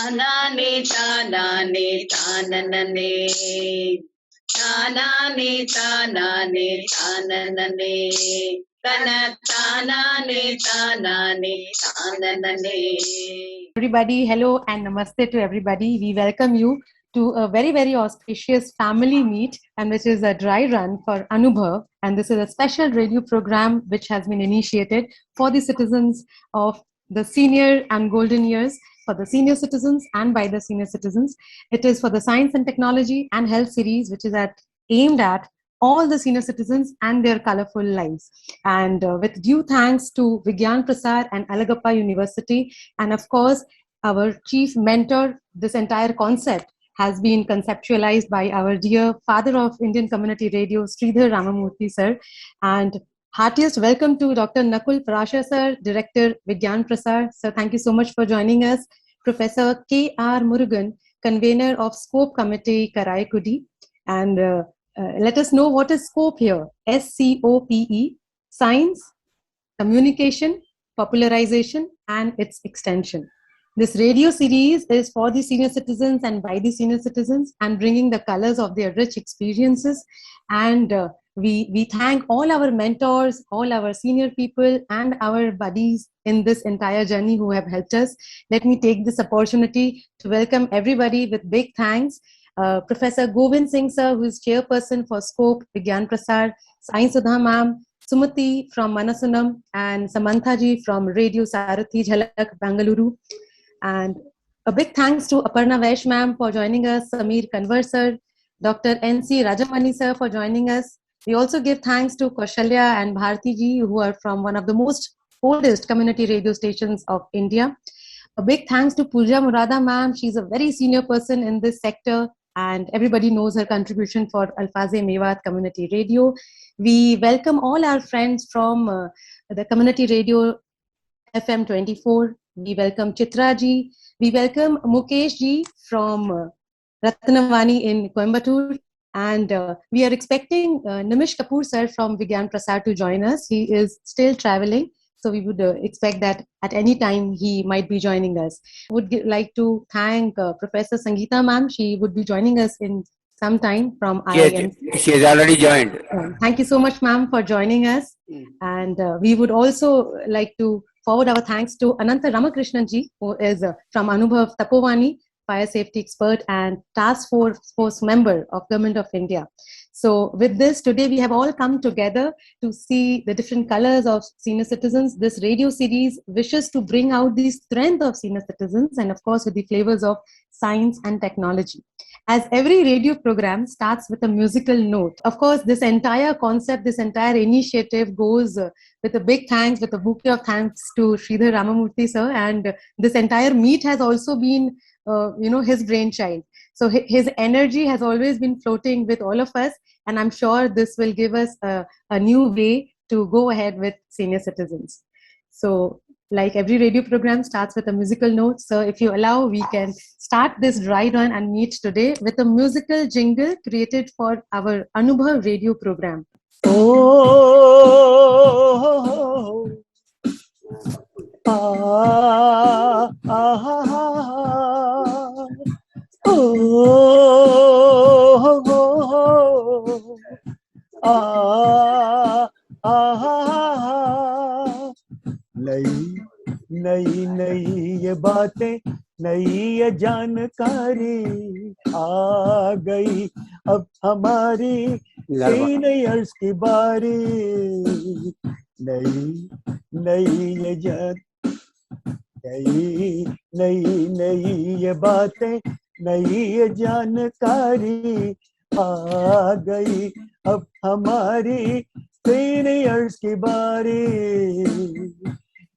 Tanane, tanane, tananane. Tanane, tanane, tananane. Tanane, tanane, tananane. Everybody, hello and namaste to everybody. We welcome you to a very, very auspicious family meet, and which is a dry run for Anubhav. And this is a special radio program which has been initiated for the citizens of the senior and golden years, for the senior citizens and by the senior citizens. It is for the science and technology and health series, which is aimed at all the senior citizens and their colorful lives. And with due thanks to Vigyan, Prasar and Alagappa University, and of course, our chief mentor, this entire concept has been conceptualized by our dear father of Indian community radio, Sreedher Ramamurthy sir. And heartiest welcome to Dr. Nakul Parashar sir, Director Vigyan Prasar. Sir, thank you so much for joining us. Professor K.R. Murugan, convener of Scope Committee, Karaikudi. And let us know what is SCOPE here. SCOPE, Science, Communication, Popularization, and its extension. This radio series is for the senior citizens and by the senior citizens, and bringing the colors of their rich experiences. And we thank all our mentors, all our senior people, and our buddies in this entire journey who have helped us. Let me take this opportunity to welcome everybody with big thanks. Professor Govind Singh sir, who is chairperson for Scope, Vigyan Prasar, Sai Sudha ma'am, Sumati from Manasunam, and Samantha ji from Radio Sarathi Jhalak, Bangalore. And a big thanks to Aparna Vaish ma'am for joining us, Samir Kanwar sir, Dr. N.C. Rajamani sir for joining us. We also give thanks to Kaushalya and Bharti ji, who are from one of the most oldest community radio stations of India. A big thanks to Pooja Murada ma'am. She's a very senior person in this sector, and everybody knows her contribution for Alfaze Mewat Community Radio. We welcome all our friends from the Community Radio FM 24. We welcome Chitra ji. We welcome Mukesh ji from Ratnavani in Coimbatore. And we are expecting Nimish Kapoor sir from Vigyan Prasar to join us. He is still traveling, so we would expect that at any time he might be joining us. Would like to thank Professor Sangeeta ma'am. She would be joining us in some time from IIM. She has already joined. Thank you so much, ma'am, for joining us. And we would also like to forward our thanks to Ananta Ramakrishnan ji, who is from Anubhav Tapovani, fire safety expert and task force member of Government of India. So with this, today we have all come together to see the different colors of senior citizens. This radio series wishes to bring out the strength of senior citizens, and of course with the flavors of science and technology. As every radio program starts with a musical note, of course, this entire concept, this entire initiative goes with a big thanks, with a bouquet of thanks to Sreedher Ramamurthy sir. And this entire meet has also been, his brainchild. So his energy has always been floating with all of us. And I'm sure this will give us a new way to go ahead with senior citizens. So like every radio program starts with a musical note. So if you allow, we can start this dry run and meet today with a musical jingle created for our Anubhav radio program. Oh, ah, ah, oh, ah, नई नई ये बातें, नई ये जानकारी आ गई अब हमारी तीन इयर्स की बारी। नई नई ये नई ये बातें, नई ये जानकारी आ गई अब हमारी तीन इयर्स की बारी।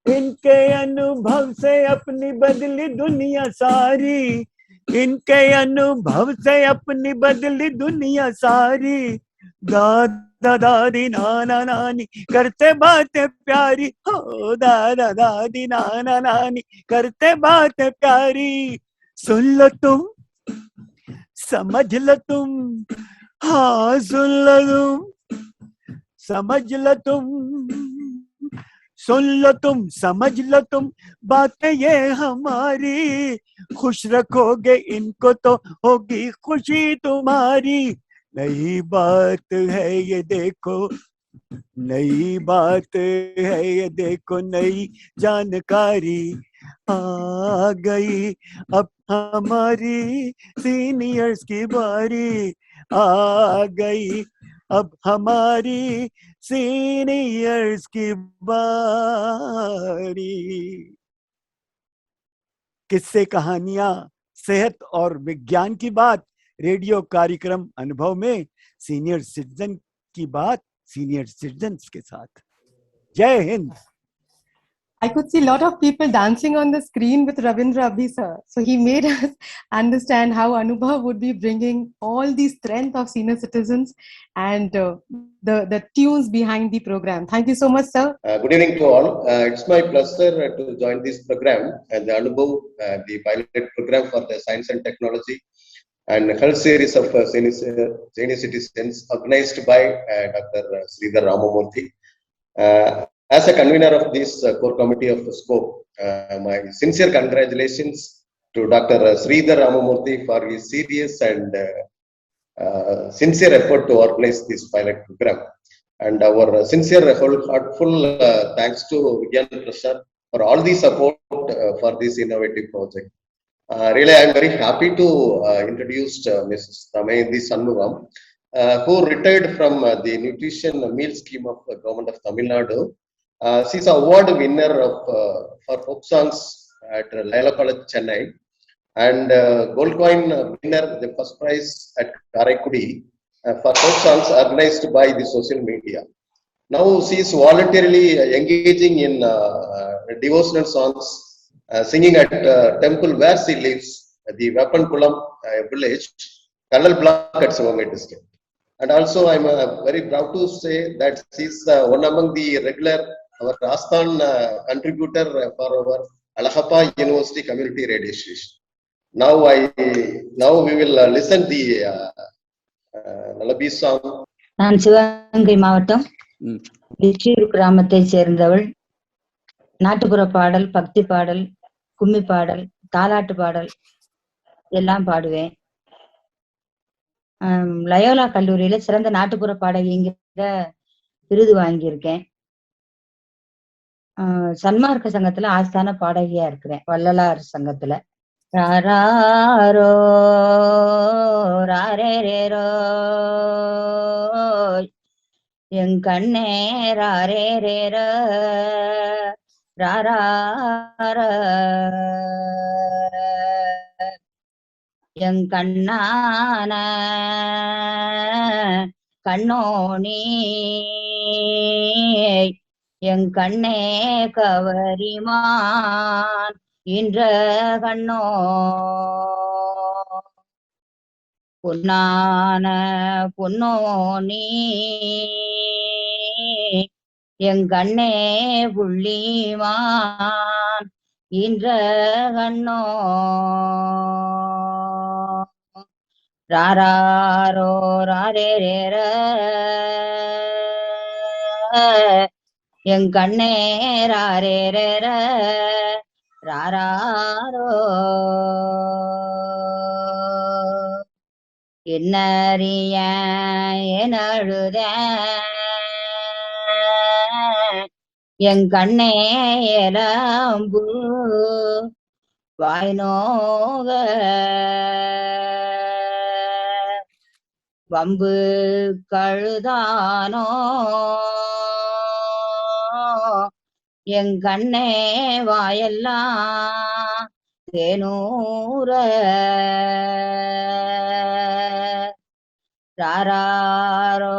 इनके अनुभव से अपनी बदली दुनिया सारी, इनके अनुभव से अपनी बदली दुनिया सारी। दादा दादी नाना नानी करते बातें प्यारी, हो दादा दादी नाना नानी करते बातें प्यारी। सुन लो तुम, समझ लो तुम, हाँ सुन लो तुम, समझ लो तुम, सुन लो तुम, समझ लो तुम, बातें ये हमारी, खुश रखोगे इनको तो होगी खुशी तुम्हारी। नई बात है ये देखो, नई बात है ये देखो, नई जानकारी आ गई, अब हमारी सीनियर्स की बारी आ गई, अब हमारी सीनियर्स की बारी। किस्से, कहानियां, सेहत और विज्ञान की बात, रेडियो कार्यक्रम अनुभव में सीनियर सिटीजन की बात सीनियर सिटीजन्स के साथ। जय Hind. I could see a lot of people dancing on the screen with Ravindra Abhi sir. So he made us understand how Anubhav would be bringing all the strength of senior citizens and the tunes behind the program. Thank you so much, sir. Good evening to all. It's my pleasure to join this program and the Anubhav, the pilot program for the science and technology and health series of senior citizens organized by Dr. Sreedher Ramamurthy. As a convener of this core committee of the scope, my sincere congratulations to Dr. Sreedher Ramamurthy for his serious and sincere effort to organize this pilot program. And our sincere, heartful thanks to Vigyan Prasar for all the support for this innovative project. Really, I am very happy to introduce Mrs. Damayanti Shanmugam, who retired from the nutrition meal scheme of the government of Tamilnadu. She is an award winner of for folk songs at Layla College, Chennai, and gold coin winner the first prize at Karaikudi for folk songs organized by the social media. Now she is voluntarily engaging in devotional songs, singing at temple where she lives, the Vapankulam village, Kannal block at Sivamai district. And also I am very proud to say that she is one among the regular, our Rasthan contributor for our Alagappa University community radio station. Now we will listen the Lullaby song. நான் சிவகங்கை மாவட்டம் விச்சூர் கிராமத்தை சேர்ந்தவள். நாட்டுப்புற பாடல், பக்தி பாடல், கும்மி பாடல், தாலாட்டு பாடல் எல்லாம் பாடுவேன். லயோலா கல்லூரியில சிறந்த நாட்டுப்புற பாடகிங்கிற விருது வாங்கியிருக்கேன். சன்மார்க்க சங்கத்துல ஆஸ்தான பாடகியா இருக்கிறேன், வள்ளலார் சங்கத்துல. ராரோ ராரேரோ என் கண்ணே ராரேரேர ராரார என் கண்ணான கண்ணோணி என் கண்ணே கவரிமான் இன்ற கண்ணோ பொன்னான பொன்னோனி என் கண்ணே புள்ளிமான் இன்ற கண்ணோ ராரோ ராரேரேர என் கண்ணே ராரேரேர ராரோ என்னறிய எனழுத என் கண்ணே எலம்பு வாய்நோக வம்பு கழுதானோ என் கண்ணே வாயெல்லாம் தேனூர ராரோ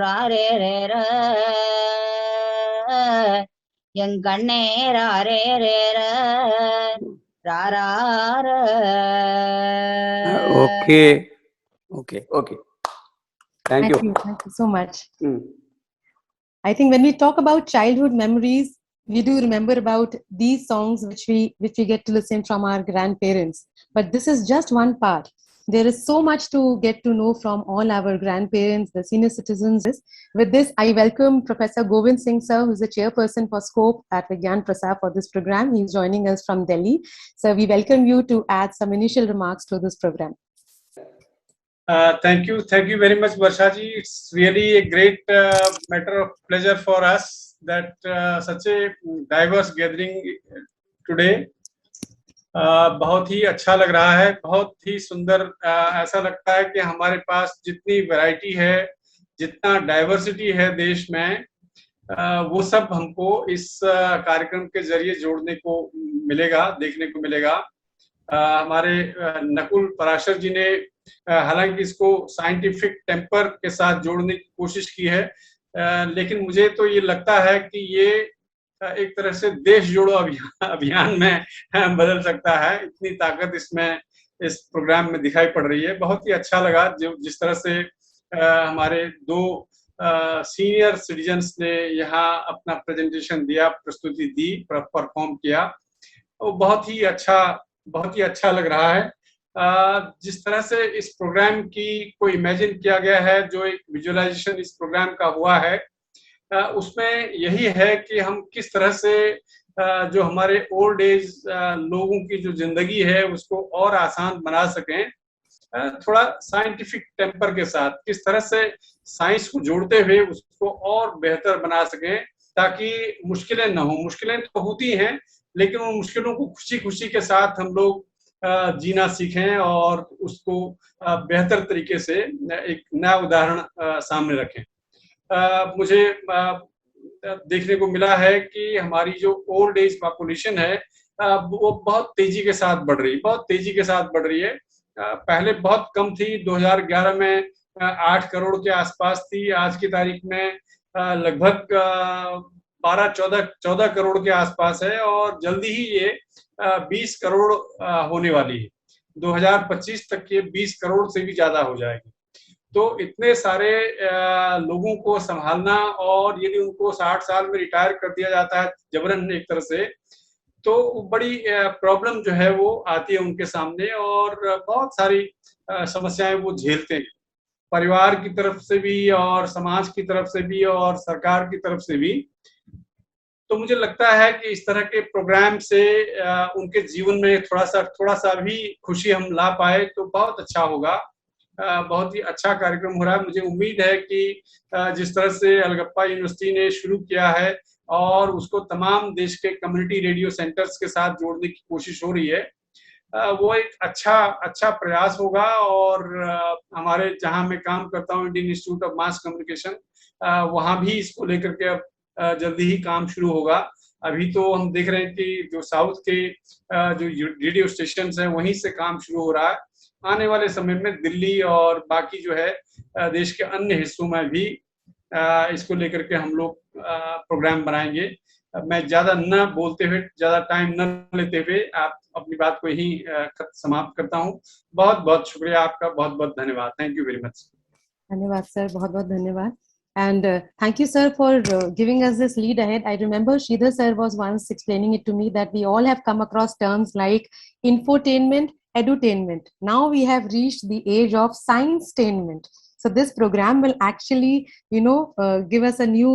ராரேரேர என் கண்ணே ராரேரேர ராரார. Okay. Thank you so much. I think when we talk about childhood memories, we do remember about these songs which we get to listen from our grandparents. But this is just one part. There is so much to get to know from all our grandparents, the senior citizens. With this, I welcome Professor Govind Singh sir, who is the chairperson for Scope at Vigyan Prasar for this program. He is joining us from Delhi. So we welcome you to add some initial remarks to this program. Thank you very much, Varsha ji. It's really a great matter of pleasure for us that such a diverse gathering today. बहुत ही अच्छा लग रहा है, बहुत ही सुंदर। ऐसा लगता है कि हमारे पास जितनी वैरायटी है, जितना डाइवर्सिटी है देश में, वो सब हमको इस कार्यक्रम के जरिए जोड़ने को मिलेगा, देखने को मिलेगा। हमारे नकुल पराशर जी ने हालांकि इसको साइंटिफिक टेम्पर के साथ जोड़ने की कोशिश की है, लेकिन मुझे तो ये लगता है कि ये एक तरह से देश जोड़ो अभियान में बदल सकता है। इतनी ताकत इसमें इस प्रोग्राम में दिखाई पड़ रही है। बहुत ही अच्छा लगा जिस तरह से हमारे दो सीनियर सिटीजन्स ने यहाँ अपना प्रेजेंटेशन दिया, प्रस्तुति दी, परफॉर्म किया। वो बहुत ही अच्छा लग रहा है। जिस तरह से इस प्रोग्राम की को इमेजिन किया गया है, जो एक विजुअलाइजेशन इस प्रोग्राम का हुआ है, उसमें यही है कि हम किस तरह से जो हमारे ओल्ड एज लोगों की जो जिंदगी है उसको और आसान बना सकें, थोड़ा साइंटिफिक टेम्पर के साथ, किस तरह से साइंस को जोड़ते हुए उसको और बेहतर बना सकें, ताकि मुश्किलें न हो। मुश्किलें तो होती हैं, लेकिन उन मुश्किलों को खुशी खुशी के साथ हम लोग जीना सीखें और उसको बेहतर तरीके से एक नया उदाहरण सामने रखें। मुझे देखने को मिला है कि हमारी जो ओल्ड एज पॉपुलेशन है वो बहुत तेजी के साथ बढ़ रही है। पहले बहुत कम थी, 2011 में 8 करोड़ के आसपास थी। आज की तारीख में लगभग 12-14 करोड़ के आसपास है और जल्दी ही ये 20 करोड़ होने वाली है। 2025 तक ये 20 करोड़ से भी ज्यादा हो जाएगी। तो इतने सारे लोगों को संभालना, और यदि उनको 60 साल में रिटायर कर दिया जाता है जबरन एक तरह से, तो बड़ी प्रॉब्लम जो है वो आती है उनके सामने, और बहुत सारी समस्याएं वो झेलते हैं, परिवार की तरफ से भी और समाज की तरफ से भी और सरकार की तरफ से भी। तो मुझे लगता है कि इस तरह के प्रोग्राम से उनके जीवन में थोड़ा सा भी खुशी हम ला पाए तो बहुत अच्छा होगा। बहुत ही अच्छा कार्यक्रम हो रहा है। मुझे उम्मीद है कि जिस तरह से अलगप्पा यूनिवर्सिटी ने शुरू किया है और उसको तमाम देश के कम्युनिटी रेडियो सेंटर्स के साथ जोड़ने की कोशिश हो रही है, वो एक अच्छा प्रयास होगा। और हमारे जहां मैं काम करता हूँ, Indian institute of mass communication, वहां भी इसको लेकर के अब जल्दी ही काम शुरू होगा। अभी तो हम देख रहे हैं कि जो साउथ के जो रेडियो स्टेशन हैं वहीं से काम शुरू हो रहा है। आने वाले समय में दिल्ली और बाकी जो है देश के अन्य हिस्सों में भी इसको लेकर के हम लोग प्रोग्राम बनाएंगे। मैं ज्यादा न बोलते हुए, ज्यादा टाइम न लेते हुए आप अपनी बात को यही समाप्त करता हूँ। बहुत बहुत शुक्रिया आपका, बहुत बहुत धन्यवाद। Thank you very much. धन्यवाद सर, बहुत बहुत धन्यवाद. And thank you, sir, for giving us this lead ahead. I remember Sreedher sir was once explaining it to me that we all have come across terms like infotainment, edutainment. Now we have reached the age of science-tainment. So this program will actually, give us a new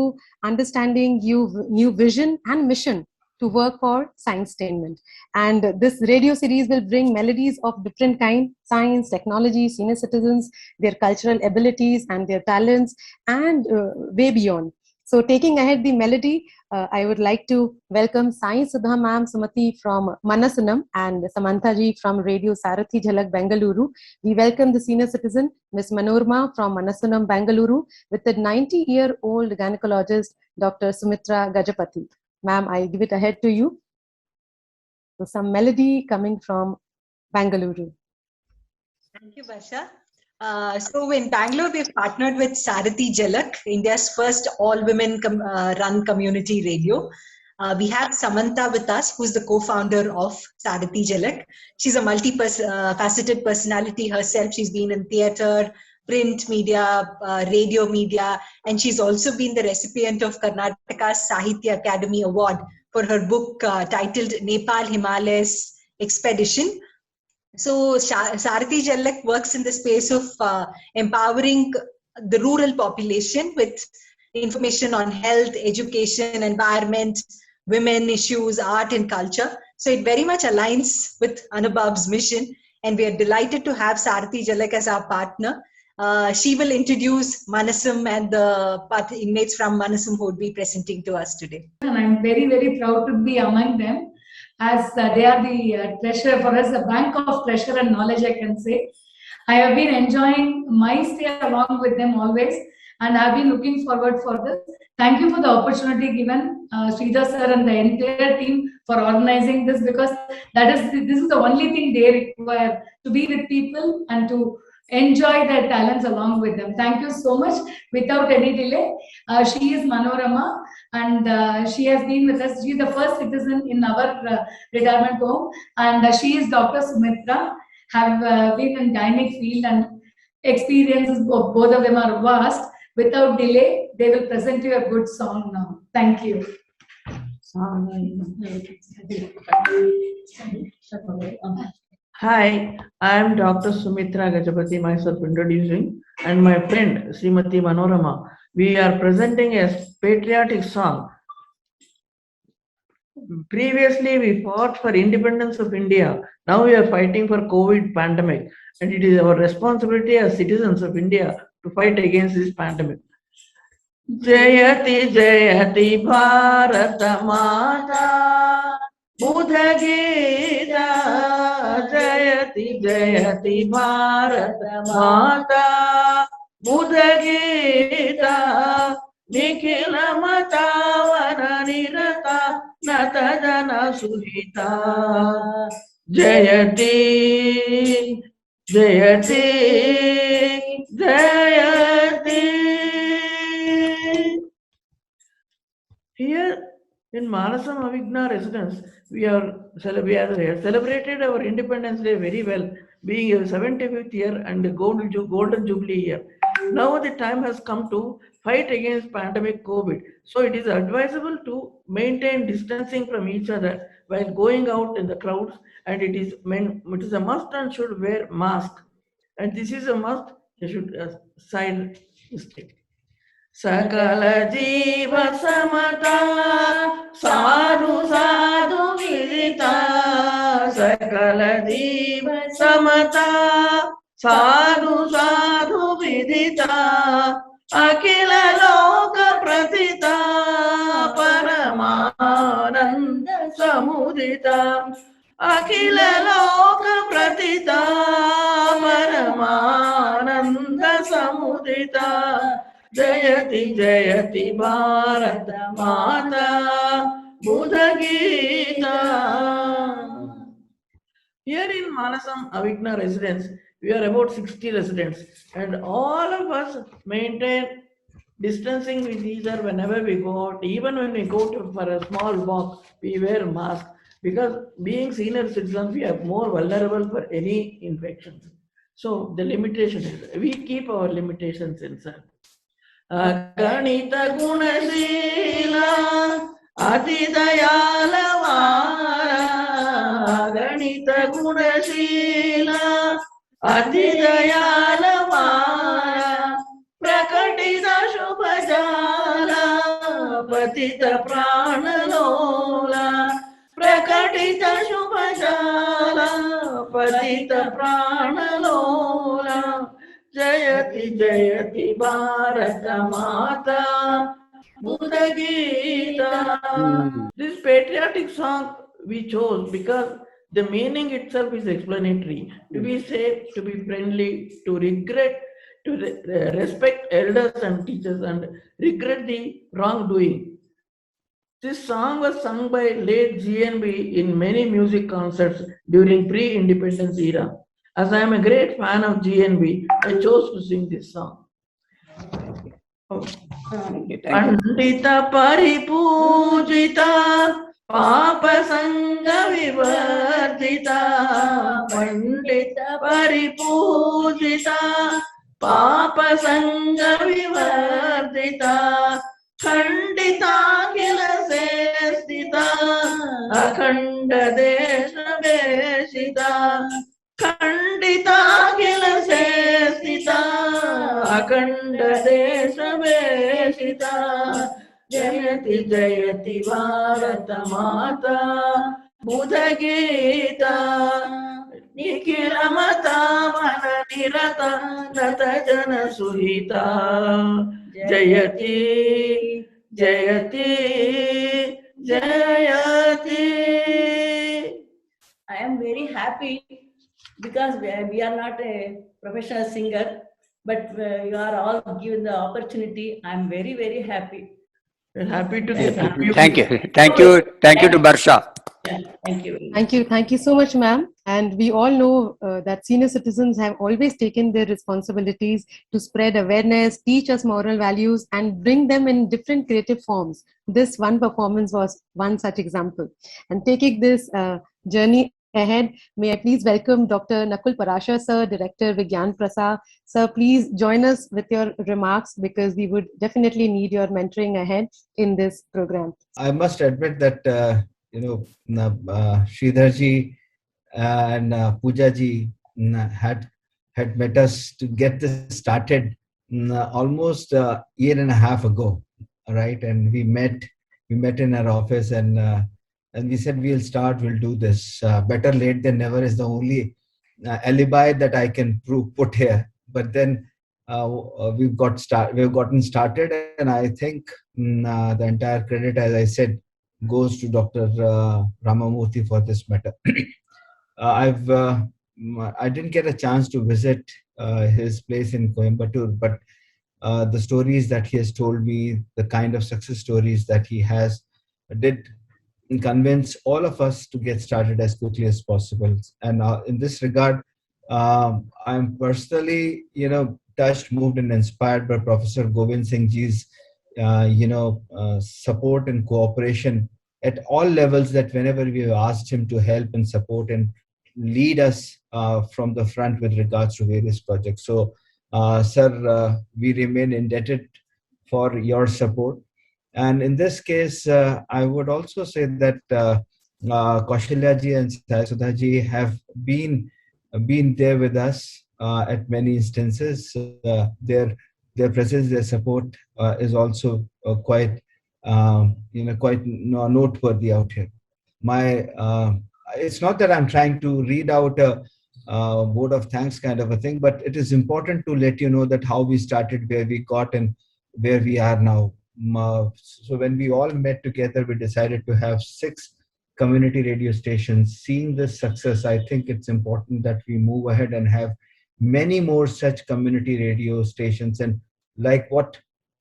understanding, new vision and mission to work for science-tainment. And this radio series will bring melodies of different kind: science, technology, senior citizens, their cultural abilities and their talents, and way beyond. So taking ahead the melody, I would like to welcome Sai Sudha Ma'am Sumati from Manasanam and Samantha ji from Radio Sarathi Jhalak, Bengaluru. We welcome the senior citizen, Ms. Manorma from Manasanam, Bengaluru, with the 90-year-old gynecologist, Dr. Sumitra Gajapati. Ma'am, I give it ahead to you. So some melody coming from Bengaluru. Thank you, Basha. So in Bangalore, we've partnered with Sarathi Jhalak, India's first all-women run community radio. We have Samantha with us, who's the co-founder of Sarathi Jhalak. She's a multi-faceted personality herself. She's been in theatre, print media, radio media, and she's also been the recipient of Karnataka's Sahitya Academy Award for her book titled Nepal Himalayas Expedition. So Sarathi Jallak works in the space of empowering the rural population with information on health, education, environment, women issues, art and culture. So it very much aligns with Anubhav's mission, and we are delighted to have Sarathi Jallak as our partner. She will introduce Manasam and the inmates from Manasam who would be presenting to us today. And I'm very, very proud to be among them, as they are the treasure for us, a bank of treasure and knowledge, I can say. I have been enjoying my stay along with them always, and I've been looking forward for this. Thank you for the opportunity given, Sreedhar sir and the entire team, for organizing this, because this is the only thing they require, to be with people and to enjoy their talents along with them. Thank you so much. Without any delay, she is Manorama, and she has been with us. She is the first citizen in our retirement home, and she is Dr. Sumitra. Have been in gynec field, and experiences of both of them are vast. Without delay, they will present you a good song now. Thank you. Hi, I am Dr. Sumitra Gajapati, myself introducing, and my friend Srimati Manorama. We are presenting a patriotic song. Previously, we fought for independence of India. Now we are fighting for COVID pandemic, and it is our responsibility as citizens of India to fight against this pandemic. Jayati Jayati Bharata Mata Buddha Gita Jayati Jayati Bharata Mata Buddha Gita Nikhila Matavana Nirata Nata Jana Suhita Jayati Jayati Jayati. Here in Manasam Avigna residence, we have celebrated our Independence Day very well, being a 75th year and a golden jubilee year. Now the time has come to fight against pandemic COVID. So it is advisable to maintain distancing from each other while going out in the crowds, and it is a must and should wear mask. And this is a must. You should sign mistake. Sakala Jiva Samata Sadhu Sadhu Vidita Sakala Jiva Samata Sadhu Sadhu Vidita Akila Loka Pratita Paramananda Samudita Akila Loka Pratita Paramananda Samudita Jayati Jayati Bharata Mata Buddha Gita. Here in Manasam Avigna residence, we are about 60 residents, and all of us maintain distancing with each other whenever we go out. Even when we go for a small walk, we wear mask, because being senior citizens, we are more vulnerable for any infections. So the limitation is, we keep our limitations inside. Aganita Gunashila Atidayalavara Aganita Gunashila Atidayalavara Prakatita Shubhajala Patita Pranalola Prakatita Shubhajala Patita Pranalola Jayati Jayati Bharata Mata Buddha Gita. This patriotic song we chose because the meaning itself is explanatory. To be safe, to be friendly, to regret, to respect elders and teachers, and regret the wrongdoing. This song was sung by late GNB in many music concerts during pre-independence era. As I am a great fan of GNB, I chose to sing this song. Pandita Paripujita Papa Sangha Vivardita Pandita Paripujita Papa Sangha Vivardita Khandita Kila Sestita Akhanda Desha Veshita खण्डिताखिलशेषिता अखण्डदेशवेशिता जयति जयति भारतमाता बुधगीता निखिलमता मननिरता नतजनसुहिता जयति जयति जयति. I am very happy because we are not a professional singer, but you are all given the opportunity. I am very, very happy. We're happy to Yes, get you. Thank you. Thank you. Thank you to Barsha. Yeah, thank you. Thank you so much, ma'am. And we all know that senior citizens have always taken their responsibilities to spread awareness, teach us moral values, and bring them in different creative forms. This one performance was one such example. And taking this journey ahead, may I please welcome Dr. Nakul Parashar, sir, Director Vigyan Prasar. Sir, please join us with your remarks because we would definitely need your mentoring ahead in this program. I must admit that Sreedharji and Poojaji had met us to get this started almost a year and a half ago, right? And we met in our office, and we said we'll do this. Better late than never is the only alibi that I can put here. But then we've gotten started, and I think the entire credit, as I said, goes to Dr. Ramamurthy for this matter. I didn't get a chance to visit his place in Coimbatore, but the stories that he has told me, the kind of success stories that he has, did convince all of us to get started as quickly as possible. And in this regard, I'm personally, touched, moved, and inspired by Professor Govind Singh Ji's, support and cooperation at all levels. That whenever we have asked him to help and support and lead us from the front with regards to various projects. So, sir, we remain indebted for your support. And in this case, I would also say that Kaushalyaji and Sudhaji have been there with us at many instances. Their presence, their support is also quite noteworthy out here. It's not that I'm trying to read out a vote of thanks kind of a thing, but it is important to let you know that how we started, where we got, and where we are now. So when we all met together, we decided to have 6 community radio stations. Seeing this success, I think it's important that we move ahead and have many more such community radio stations. And like what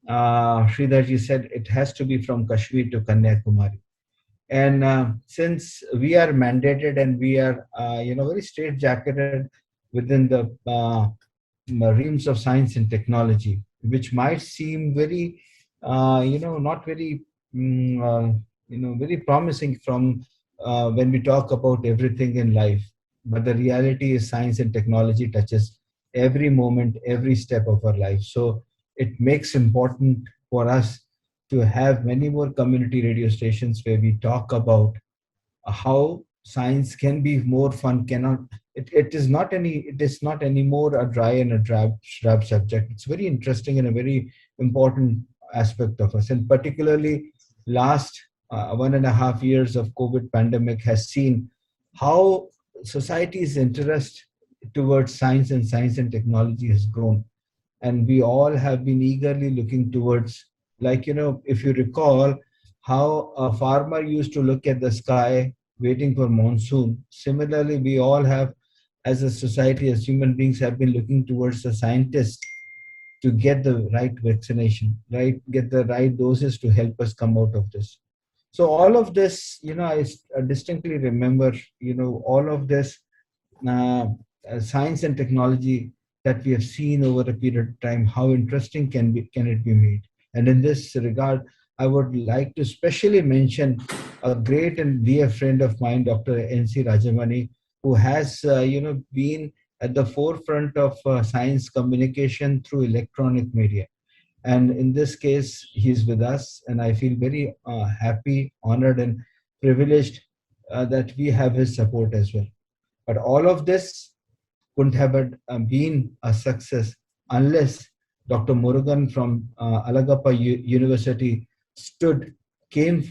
Sreedharji said, it has to be from Kashmir to Kanyakumari. And since we are mandated and we are, very straight-jacketed within the realms of science and technology, which might seem very, not very, very promising from when we talk about everything in life. But the reality is science and technology touches every moment, every step of our life. So it makes important for us to have many more community radio stations where we talk about how science can be more fun. It is not anymore a dry and a drab subject. It's very interesting and a very important aspect of us. And particularly last 1.5 years of COVID pandemic has seen how society's interest towards science and technology has grown. And we all have been eagerly looking towards, if you recall how a farmer used to look at the sky waiting for monsoon. Similarly, we all have, as a society, as human beings, have been looking towards the scientists to get the right vaccination, get the right doses to help us come out of this. So all of this, I distinctly remember, all of this science and technology that we have seen over a period of time, how interesting can it be made. And in this regard, I would like to especially mention a great and dear friend of mine, Dr. N.C. Rajamani, who has, been at the forefront of science communication through electronic media. And in this case, he's with us, and I feel very happy, honored, and privileged that we have his support as well. But all of this couldn't have been a success unless Dr. Murugan from Alagappa University came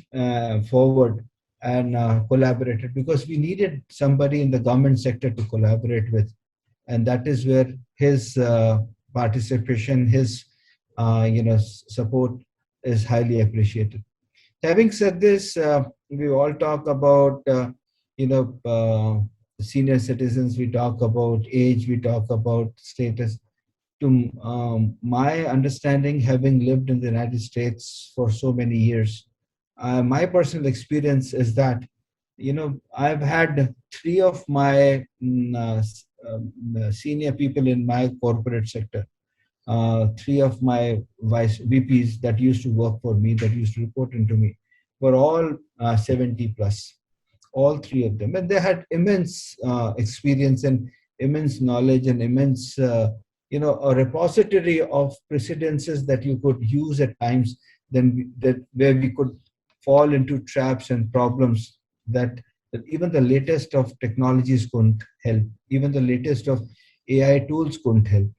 forward and collaborated, because we needed somebody in the government sector to collaborate with. And that is where his participation, his support is highly appreciated. Having said this, we all talk about senior citizens, we talk about age, we talk about status. To my understanding, having lived in the United States for so many years, my personal experience is that, I've had three of my senior people in my corporate sector, three of my vice VPs that used to work for me, that used to report into me, were all 70 plus, all three of them. And they had immense experience and immense knowledge and immense, a repository of precedences that you could use at times, where we could fall into traps and problems that even the latest of technologies couldn't help, even the latest of AI tools couldn't help.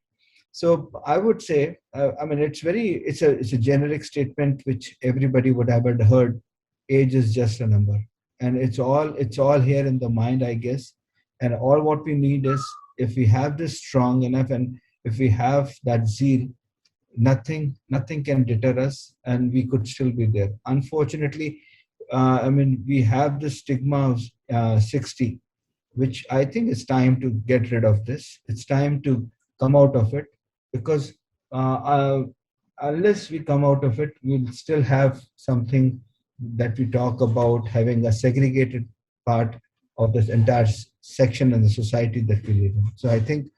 So I would say, it's a generic statement which everybody would have heard. Age is just a number, and it's all here in the mind, I guess. And all what we need is, if we have this strong enough, and if we have that zeal, nothing can deter us, and we could still be there. Unfortunately, we have the stigma of 60, which I think it's time to get rid of this. It's time to come out of it, because unless we come out of it, we'll still have something that we talk about, having a segregated part of this entire section in the society that we live in. So I think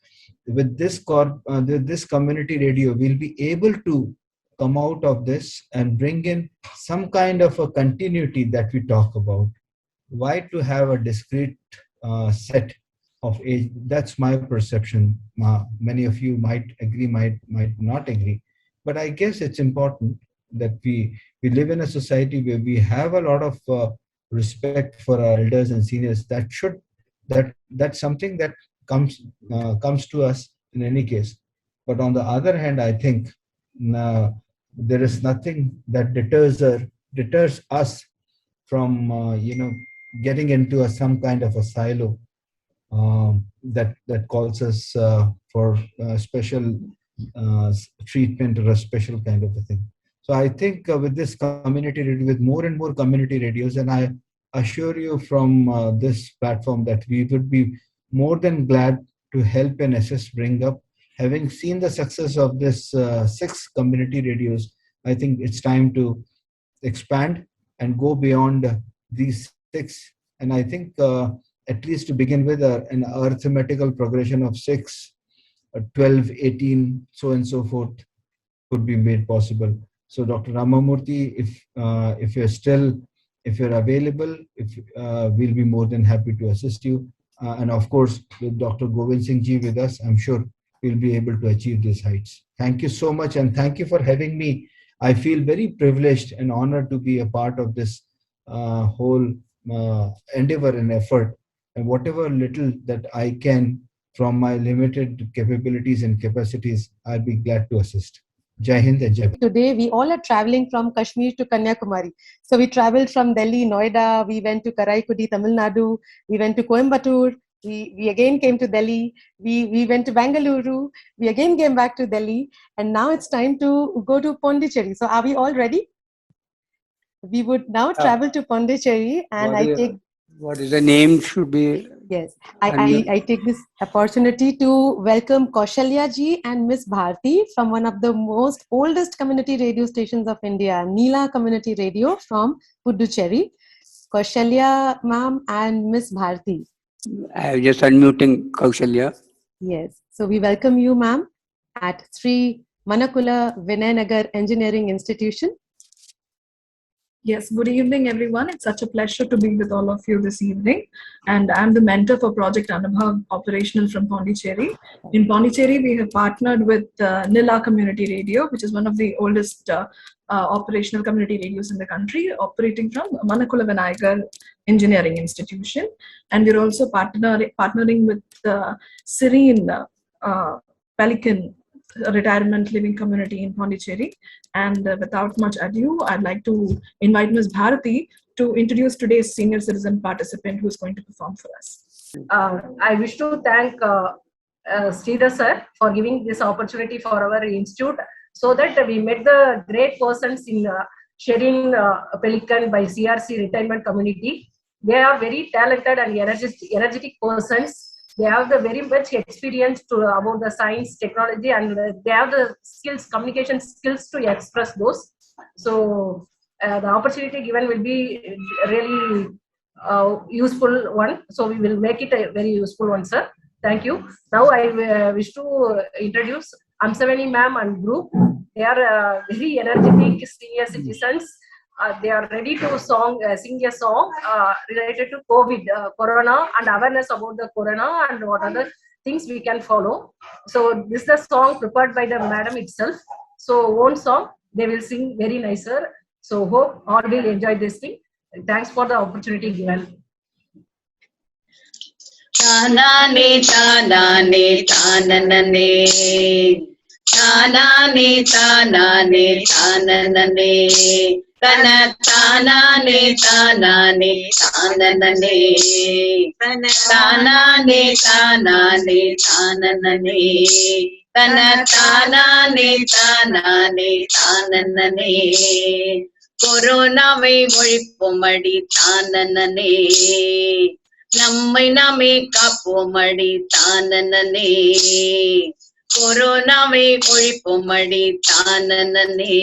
with this community radio, we'll be able to come out of this and bring in some kind of a continuity that we talk about. Why to have a discrete set of age? That's my perception. Many of you might agree, might not agree, but I guess it's important that we live in a society where we have a lot of respect for our elders and seniors. That's something that comes to us in any case. But on the other hand, I think there is nothing that deters us from getting into some kind of a silo that calls us for special treatment or a special kind of a thing. So I think with this community radio, with more and more community radios, and I assure you from this platform that we would be more than glad to help and assist bring up. Having seen the success of this 6 community radios, I think it's time to expand and go beyond these 6. And I think at least to begin with, an arithmetical progression of 6, 12, 18, so and so forth could be made possible. So Dr. Ramamurthy, if you're available, we'll be more than happy to assist you. And of course, with Dr. Govind Singh Ji with us, I'm sure we'll be able to achieve these heights. Thank you so much, and thank you for having me. I feel very privileged and honored to be a part of this whole endeavor and effort, and whatever little that I can from my limited capabilities and capacities, I'll be glad to assist. Jai Hind and Jai Bharat. Today, we all are traveling from Kashmir to Kanyakumari. So we traveled from Delhi, Noida, we went to Karaikudi, Tamilnadu, we went to Coimbatore, we again came to Delhi, we went to Bengaluru, we again came back to Delhi, and now it's time to go to Pondicherry. So are we all ready? We would now travel to Pondicherry, and what is the name should be? Yes, I take this opportunity to welcome Kaushalya ji and Miss Bharti from one of the most oldest community radio stations of India, Neela Community Radio from Puducherry. Kaushalya ma'am and Miss Bharti. I am just unmuting Kaushalya. Yes, so we welcome you ma'am at Sri Manakula Vinayanagar Engineering Institution. Yes, good evening, everyone. It's such a pleasure to be with all of you this evening. And I'm the mentor for Project Anubhav, operational from Pondicherry. In Pondicherry, we have partnered with Nila Community Radio, which is one of the oldest operational community radios in the country, operating from Manakula Vinayagar Engineering Institution. And we're also partnering with Serene Pelican retirement living community in Pondicherry. And without much ado, I'd like to invite Ms. Bharati to introduce today's senior citizen participant who's going to perform for us. I wish to thank Sreedhar sir for giving this opportunity for our institute, so that we met the great persons in Sherin Pelican by CRC retirement community. They are very talented and energetic persons. They have the very much experience about the science, technology, and they have the skills, communication skills to express those. So the opportunity given will be really useful one. So we will make it a very useful one, sir. Thank you. Now I wish to introduce Amsavani ma'am and group. They are very energetic senior citizens. They are ready to sing a song related to COVID, Corona, and awareness about the Corona and what other things we can follow. So this is the song prepared by the madam itself. So one song, they will sing very nicer. So hope all will enjoy this thing. Thanks for the opportunity given. Tanane, tanane, tananane. Tanane, tanane, tananane. Tana, tanane, tanane, tananane. Tanane, tanane, tananane. Tana, tanane, tanane, tananane. கொரோனாவை ஒழிப்போமடி தானனே, நம்மை நாமே காப்போமடி தானனே. கொரோனாவை ஒழிப்போமடி தானனே,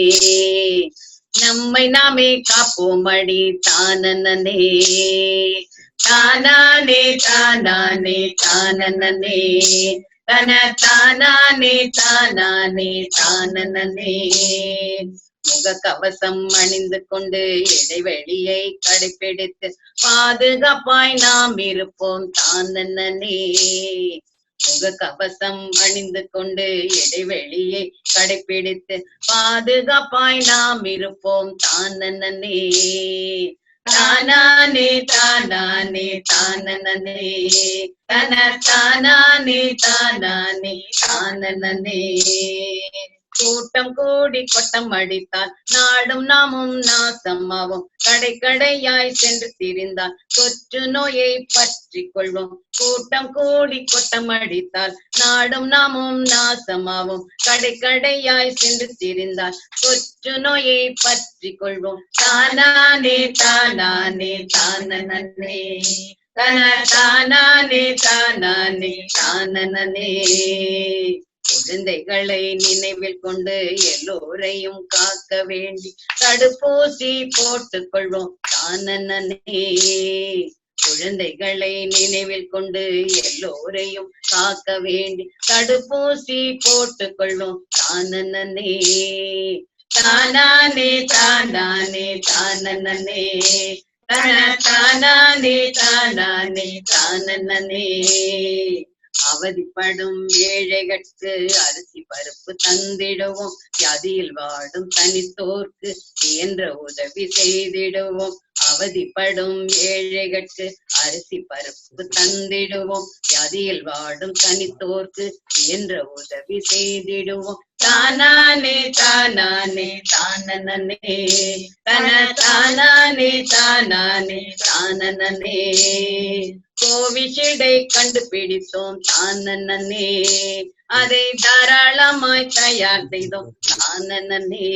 நம்மை நாமே காப்போமடி தானனே. தானானே தானானே தானனே, தன தானானே தானானே தானனே. முகக்கவசம் அணிந்து கொண்டு இடைவெளியை கடைபிடித்து பாதுகாப்பாய் நாம் இருப்போம் தானனே. முகக்கவசம் அணிந்து கொண்டு இடைவெளியை கடைபிடித்து பாதுகாப்பாய் நாம் இருப்போம் தானனே. தானானே தானானே தானனே, தன தானானே தானானே தானனே. கூட்டம் கூடி கொட்டம் அடித்தால் நாடும் நாமும் நாசமாவோம். கடை கடையாய் சென்று திரிந்தால் தொற்று நோயை பற்றி கொள்வோம். கூட்டம் கூடி கொட்டம் அடித்தால் நாடும் நாமும் நாசமாவோம். கடை கடையாய் சென்று திரிந்தால் தொற்று நோயை பற்றி கொள்வோம். தானானே தானானே தானனே, தன தானானே தானானே தானனே. குழந்தைகளை நினைவில் கொண்டு எல்லோரையும் காக்க வேண்டி தடுப்பூசி போட்டுக் கொள்வோம் தானனே. குழந்தைகளை நினைவில் கொண்டு எல்லோரையும் காக்க வேண்டி தடுப்பூசி போட்டுக் கொள்வோம் தானனே. தானானே தானானே தானனே, தன தானானே தானானே தானனே. அவதிப்படும் ஏழைகளுக்கு அரிசி பருப்பு தந்திடுவோம். வியாதியில் வாடும் தனித்தோர்க்கு இயன்ற உதவி செய்திடுவோம். அவதிப்படும் ஏழைகளுக்கு அரிசி பருப்பு தந்திடுவோம். வியாதியில் வாடும் தனித்தோர்க்கு இயன்ற உதவி செய்திடுவோம். தானானே தானானே தானனே, தன தானானே தானானே தானனே. கோவிஷீல்டை கண்டுபிடித்தோம் தானனே, அதை தாராளமாய் தயார் செய்தோம் தானனே.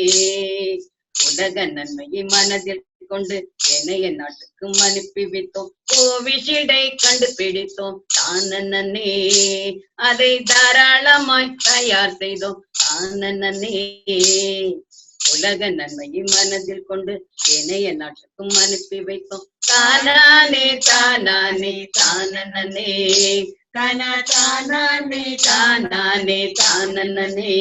உலக நன்மையை மனதில் கொண்டு இணைய நாட்டுக்கும் அனுப்பி வைத்தோம். கோவிஷீல்டை கண்டுபிடித்தோம் தானனே, அதை தாராளமாய் தயார் செய்தோம் தானனே. உலக நன்மையை மனதில் கொண்டு இணைய நாட்டுக்கும் அனுப்பி வைத்தோம் தானானே தானானே தானனே, தன தானானே தானானே தானனே.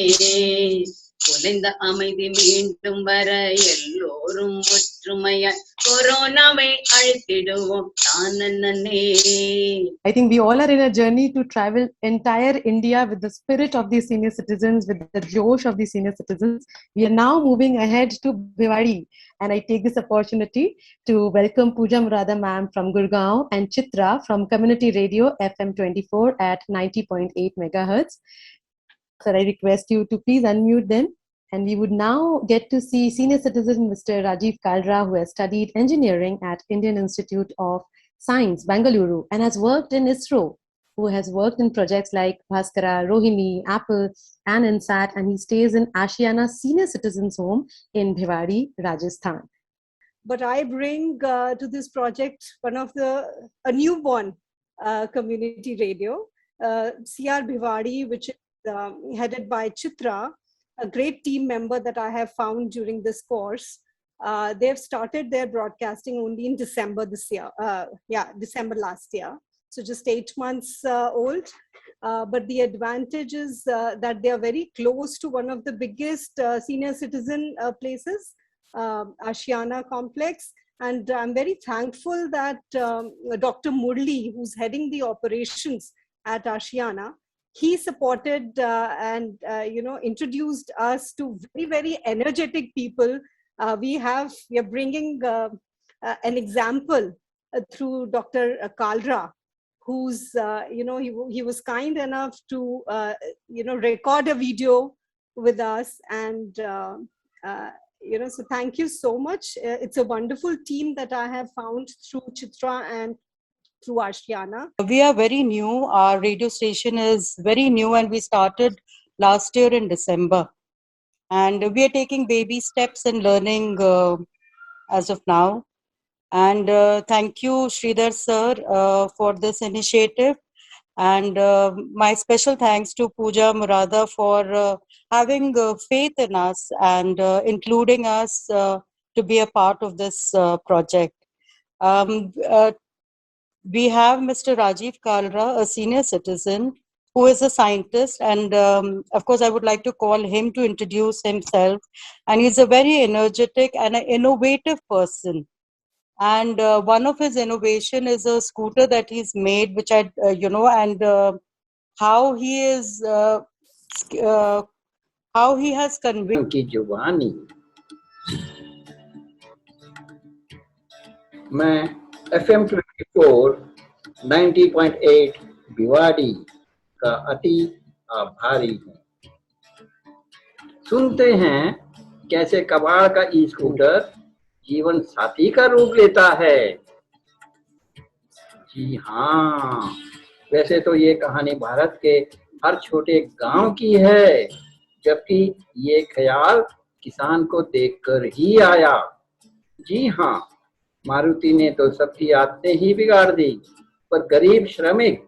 குலைந்த அமைதி மீண்டும் வர எல்லோரும் ஒற்றுமையாய் கொரோனாவை அழித்திடுவோம் தானே. I think we all are in a journey to travel entire India with the spirit of the senior citizens, with the josh of the senior citizens. We are now moving ahead to Bhiwadi, and I take this opportunity to welcome Pooja Murada ma'am from Gurgaon and Chitra from Community Radio FM 24 at 90.8 megahertz. So I request you to please unmute them. And we would now get to see senior citizen Mr. Rajiv Kalra, who has studied engineering at Indian Institute of Science, Bangalore, and has worked in ISRO, who has worked in projects like Bhaskara, Rohini, Apple, and INSAT, and he stays in Ashiana Senior Citizens Home in Bhiwadi, Rajasthan. But I bring to this project a newborn community radio, CR Bhiwadi, which is headed by Chitra, a great team member that I have found during this course. They've started their broadcasting only in December this year. December last year. So just 8 months old. But the advantage is that they are very close to one of the biggest senior citizen places, Ashiana Complex. And I'm very thankful that Dr. Murli, who's heading the operations at Ashiana, he supported and introduced us to very, very energetic people. We are bringing an example through Dr. Kalra, who's he was kind enough to record a video with us, and so thank you so much. It's a wonderful team that I have found through Chitra and through Ashiana. We are very new. Our radio station is very new, and we started last year in December. And we are taking baby steps in learning as of now. And thank you, Sreedhar sir, for this initiative. And my special thanks to Pooja Murada for having faith in us and including us to be a part of this project. We have Mr. Rajiv Kalra, a senior citizen who is a scientist, and of course I would like to call him to introduce himself. And he's a very energetic and an innovative person. And one of his innovation is a scooter that he's made, which and how he has conveyed. की जुबानी मैं FM 24 90.8 Bhiwadi का अति आभारी हूँ। सुनते हैं कैसे कबाड़ का ई स्कूटर जीवन साथी का रूप लेता है। जी हाँ, वैसे तो ये कहानी भारत के हर छोटे गांव की है, जबकि ये ख्याल किसान को देखकर ही आया। जी हाँ, मारुति ने तो सबकी आदतें ही बिगाड़ दी, पर गरीब श्रमिक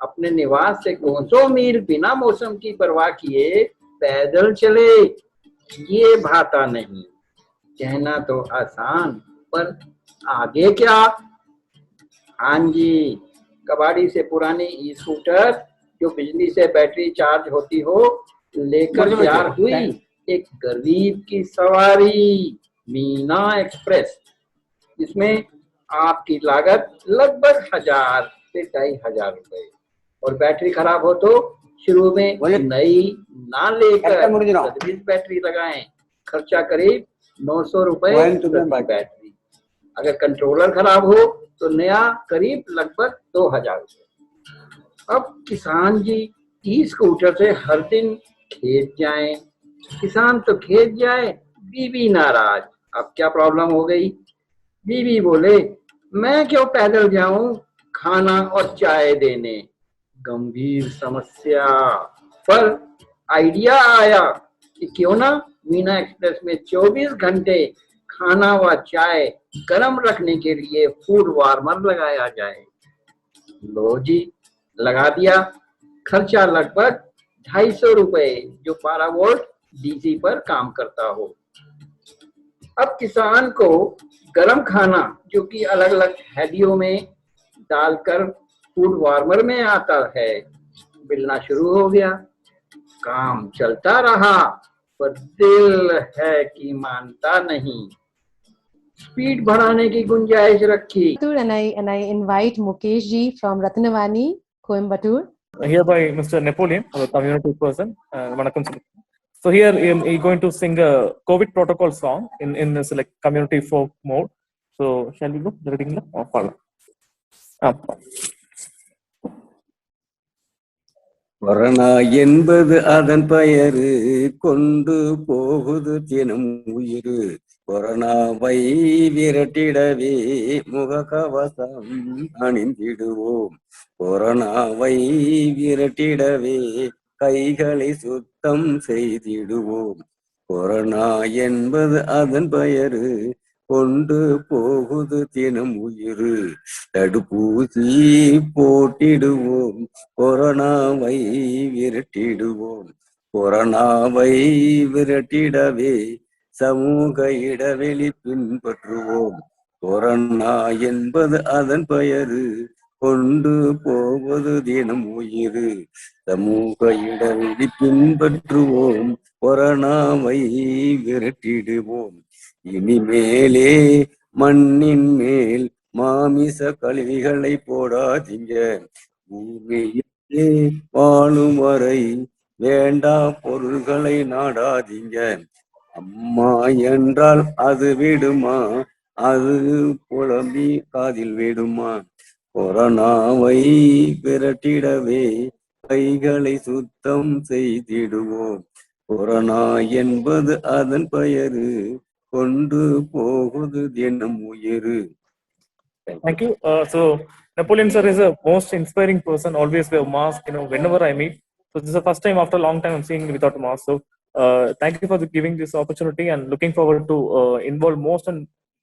अपने निवास से कोसों मील बिना मौसम की परवाह किए पैदल चले। ये भाता नहीं। कहना तो आसान, पर आगे क्या? हाँ जी, कबाड़ी से पुरानी ई स्कूटर जो बिजली से बैटरी चार्ज होती हो लेकर तैयार हुई एक गरीब की सवारी, मीना एक्सप्रेस, जिसमें आपकी लागत लगभग 1000 से 2500 रुपए, और बैटरी खराब हो तो शुरू में नई ना लेकर सर्विस बैटरी लगाएं। खर्चा करीब 900 रुपए प्रति बैटरी। अगर कंट्रोलर खराब हो तो नया करीब लगभग 2000 रुपए। अब किसान जी ई स्कूटर से हर दिन खेत जाएं। किसान तो खेत जाए, बीवी नाराज। अब क्या प्रॉब्लम हो गई? बीवी बोले, मैं क्यों पैदल जाऊं खाना और चाय देने। गंभीर समस्या। पर आइडिया आया कि क्यों ना मीना एक्सप्रेस में 24 घंटे खाना व चाय गर्म रखने के लिए फूड वार्मर लगाया जाए। लो जी, लगा दिया। खर्चा लगभग 250 रुपए, जो 12 वोल्ट डीसी पर काम करता हो। अब किसान को गर्म खाना, जो कि अलग अलग हैडियों में डालकर फूड वार्मर में आता है, मिलना शुरू हो गया। काम चलता रहा। पर दिल है कि मानता नहीं, स्पीड बढ़ाने की गुंजाइश रखी। And I invite Mukesh ji from Ratnavani, Coimbatore. Hereby Mr. Napoleon, our community person. Vanakkam sir. So here he's going to sing a COVID protocol song in this like community folk mode. So shall we go? The reading or follow? Corona என்பது அதன் பெயரு, கொண்டு போகுது தினம் உயிர். கொரோனாவை விரட்டிடவே முகக்கவசம் அணிந்திடுவோம். கொரோனாவை விரட்டிடவே கைகளை சுத்தம் செய்திடுவோம். கொரோனா என்பது அதன் பெயரு, கொண்டு போகுது தினம் உயிர். தடுப்பூசி போட்டிடுவோம், கொரோனாவை விரட்டிடுவோம். கொரோனாவை விரட்டிடவே சமூக இடைவெளி பின்பற்றுவோம். கொரோனா என்பது அதன் பெயரு, கொண்டு போவது தினம் உயிர். சமூக இடைவெளி பின்பற்றுவோம், கொரோனாவை விரட்டிடுவோம். இனிமேலே மண்ணின் மேல் மாமிச கழிவுகளை போடாதீங்க. பூமியிலே வாழும் வரை வேண்டா பொருள்களை நாடாதீங்க. அம்மா என்றால் அது விடுமா, அது புலம்பி காதில் விடுமா. கொரோனாவை விரட்டிடவே கைகளை சுத்தம் செய்திடுவோம். கொரோனா என்பது அதன் பெயரு, கொண்டு போகுது தினம் உயிர். Thank you. So Napoleon sir is a most inspiring person. Always wear mask. Whenever I meet. So this is the first time after a long time I'm seeing him without a mask. So thank you for giving this opportunity and looking forward to involve most and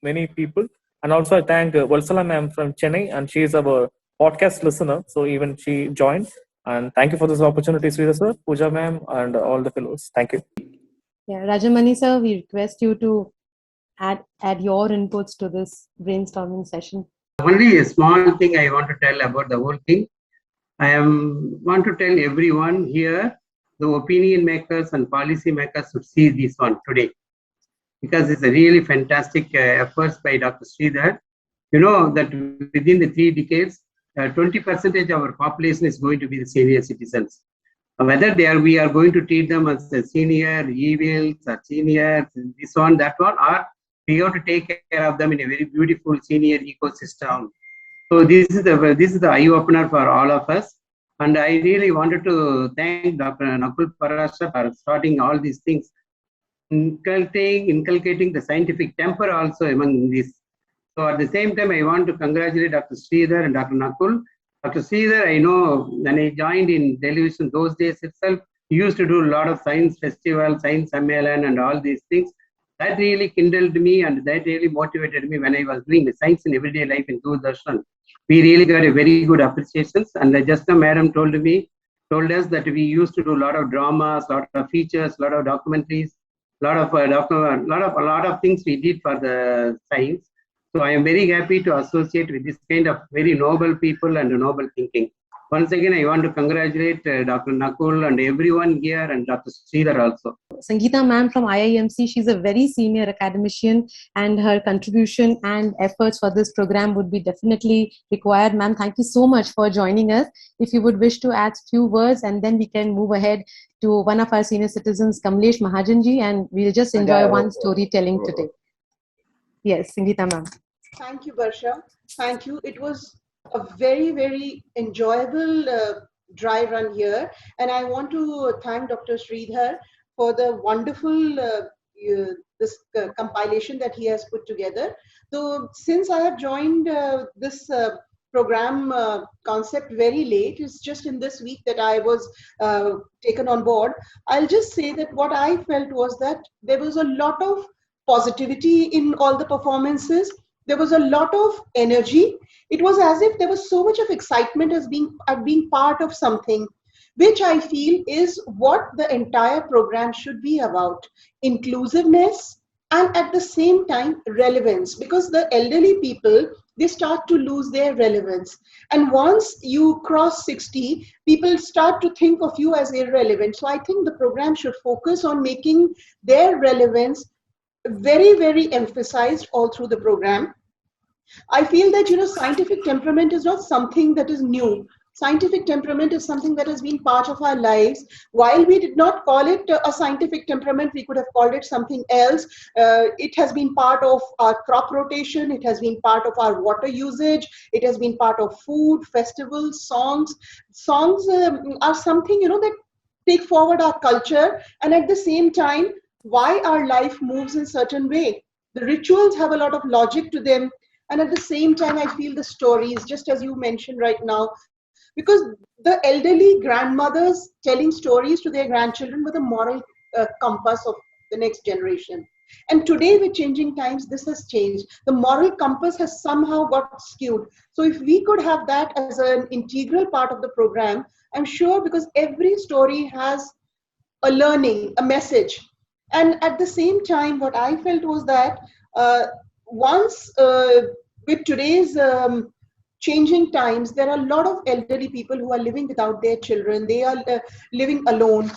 many people. And also I thank Valsala ma'am from Chennai, and she is our podcast listener. So even she joined. And thank you for this opportunity, Sreedhar sir, Pooja ma'am, and all the fellows. Thank you. Yeah, Rajamani sir, we request you to add your inputs to this brainstorming session. Only a small thing I want to tell about the whole thing. I want to tell everyone here, the opinion makers and policy makers should see this one today, because it's a really fantastic efforts by Dr. Sreedhar. You know that within the 3 decades, 20% of our population is going to be the senior citizens. Whether we are going to treat them as a senior evils or senior this one, that one, or we have to take care of them in a very beautiful senior ecosystem. So this is the eye opener for all of us, and I really wanted to thank Dr. Prasar for starting all these things, inculcating the scientific temper also among this. So at the same time, I want to congratulate Dr. Sreedhar and Dr. Nakul. Dr. Sreedhar, I know when I joined in television those days itself, he used to do a lot of science festivals, science sammelan and all these things. That really kindled me and that really motivated me when I was doing the science in everyday life in Doordarshan. We really got a very good appreciations. And just now madam told us that we used to do a lot of dramas, a lot of features, a lot of documentaries, a lot of things we did for the science. So I am very happy to associate with this kind of very noble people and noble thinking. Once again, I want to congratulate Dr. Nakul and everyone here and Dr. Sreedhar also. Sangeeta ma'am from IIMC, she's a very senior academician, and her contribution and efforts for this program would be definitely required. Ma'am, thank you so much for joining us. If you would wish to add few words, and then we can move ahead to one of our senior citizens, Kamlesh Mahajanji, and we'll just enjoy one storytelling today. Yes, Sangeeta ma'am. Thank you, Barsha. Thank you. It was a very, very enjoyable dry run here. And I want to thank Dr. Sreedhar for the wonderful compilation that he has put together. So since I have joined this program concept very late, it's just in this week that I was taken on board. I'll just say that what I felt was that there was a lot of positivity in all the performances. There was a lot of energy. It was as if there was so much of excitement as being part of something, which I feel is what the entire program should be about. Inclusiveness and at the same time relevance, because the elderly people they start to lose their relevance. And once you cross 60, people start to think of you as irrelevant. So I think the program should focus on making their relevance very, very emphasized all through the program. I feel that, scientific temperament is not something that is new. Scientific temperament is something that has been part of our lives. While we did not call it a scientific temperament, we could have called it something else. It has been part of our crop rotation. It has been part of our water usage. It has been part of food, festivals, songs. Songs are something, that take forward our culture, and at the same time, why our life moves in certain way. The rituals have a lot of logic to them. And at the same time, I feel the stories, just as you mentioned right now, because the elderly grandmothers telling stories to their grandchildren with a moral compass of the next generation. And today with changing times, this has changed. The moral compass has somehow got skewed. So if we could have that as an integral part of the program, I'm sure, because every story has a learning, a message. And at the same time, what I felt was that once with today's changing times, there are a lot of elderly people who are living without their children. They are living alone.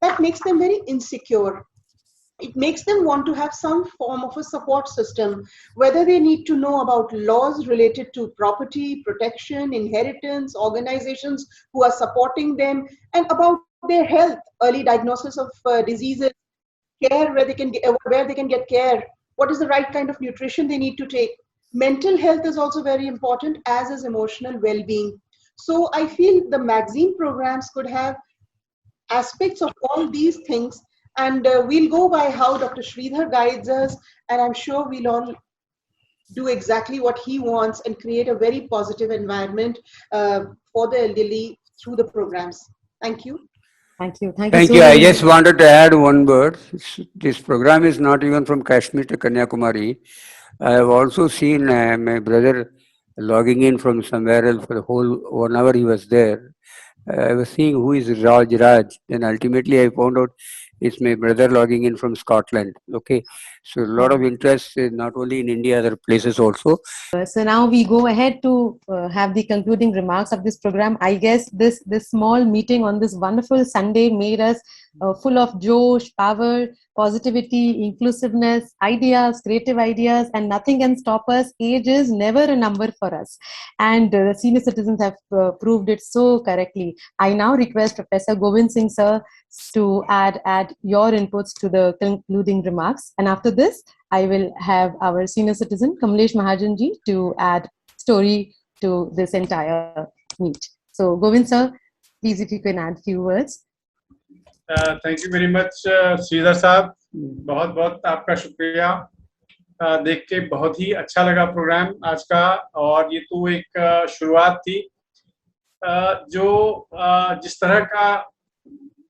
That makes them very insecure. It makes them want to have some form of a support system, whether they need to know about laws related to property, protection, inheritance, organizations who are supporting them, and about their health, early diagnosis of diseases, care where they can get care, what is the right kind of nutrition they need to take. Mental health is also very important, as is emotional well-being. So I feel the magazine programs could have aspects of all these things, and we'll go by how Dr. Sreedher guides us, and I'm sure we'll all do exactly what he wants and create a very positive environment for the elderly through the programs. Thank you. Thank you. Thank you. I just wanted to add one word. This program is not even from Kashmir to Kanyakumari. I have also seen my brother logging in from somewhere else for the whole 1 hour he was there. I was seeing who is Raj. Then ultimately I found out it's my brother logging in from Scotland. Okay. So a lot of interest, not only in India, other places also. So now we go ahead to have the concluding remarks of this program. I guess this small meeting on this wonderful Sunday made us full of josh, power, positivity, inclusiveness, ideas, creative ideas, and nothing can stop us. Age is never a number for us. And the senior citizens have proved it so correctly. I now request Professor Govind Singh sir to add your inputs to the concluding remarks. And after this, I will have our senior citizen Kamlesh Mahajanji to add story to this entire meet. So Govind sir, please if you can add few words. Thank you very much Shridhar sahab, बहुत बहुत आपका शुक्रिया। देख के बहुत ही अच्छा लगा programme आज का, और ये तो एक शुरुआत थी। जो जिस तरह का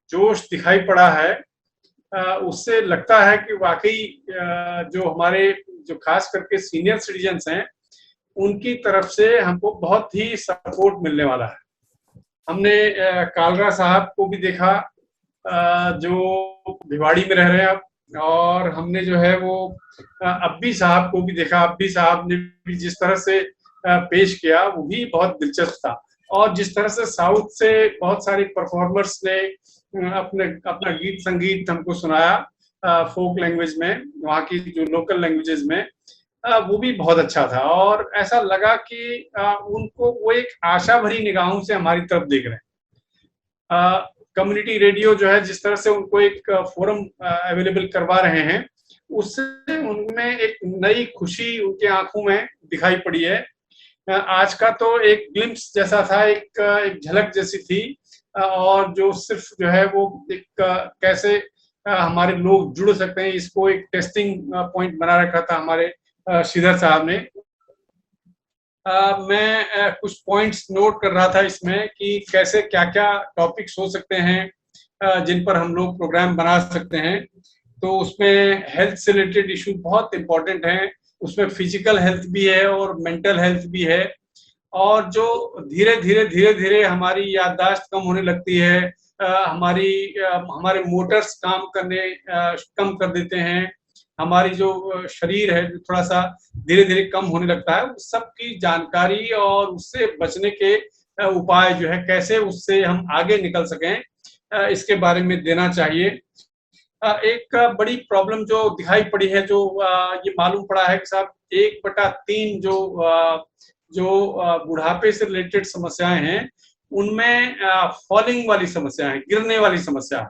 जोश दिखाई पड़ा है, उससे लगता है कि वाकई जो हमारे जो खास करके सीनियर सिटीजन्स हैं, उनकी तरफ से हमको बहुत ही सपोर्ट मिलने वाला है। हमने कालरा साहब को भी देखा जो भिवाड़ी में रह रहे हैं अब, और हमने जो है वो अब्बी साहब को भी देखा। अब्बी साहब ने भी जिस तरह से पेश किया वो भी बहुत दिलचस्प था, और जिस तरह से साउथ से बहुत सारे परफॉर्मर्स ने अपना गीत संगीत हमको सुनाया फोक लैंग्वेज में, वहाँ की जो लोकल लैंग्वेजेस में, वो भी बहुत अच्छा था। और ऐसा लगा कि उनको वो एक आशा भरी निगाहों से हमारी तरफ देख रहे हैं। कम्युनिटी रेडियो जो है जिस तरह से उनको एक फोरम अवेलेबल करवा रहे हैं, उससे उनमें एक नई खुशी उनके आंखों में दिखाई पड़ी है। आज का तो एक ग्लिम्स जैसा था, एक झलक जैसी थी, और जो सिर्फ जो है वो एक कैसे हमारे लोग जुड़ सकते हैं, इसको एक टेस्टिंग पॉइंट बना रखा था हमारे श्रीधर साहब ने। मैं कुछ पॉइंट्स नोट कर रहा था इसमें कि कैसे क्या क्या टॉपिक्स हो सकते हैं जिन पर हम लोग प्रोग्राम बना सकते हैं। तो उसमें हेल्थ से रिलेटेड इशू बहुत इम्पोर्टेंट हैं, उसमें फिजिकल हेल्थ भी है और मेंटल हेल्थ भी है, और जो धीरे धीरे हमारी याददाश्त कम होने लगती है, हमारे मोटर्स काम करने कम कर देते हैं, हमारी जो शरीर है जो थोड़ा सा धीरे धीरे कम होने लगता है, उस सब की जानकारी और उससे बचने के उपाय जो है कैसे उससे हम आगे निकल सकें, इसके बारे में देना चाहिए। एक बड़ी प्रॉब्लम जो दिखाई पड़ी है, जो ये मालूम पड़ा है कि साहब 1/3 जो बुढ़ापे से रिलेटेड समस्याएं हैं, उनमें फॉलिंग वाली समस्या है, गिरने वाली समस्या है।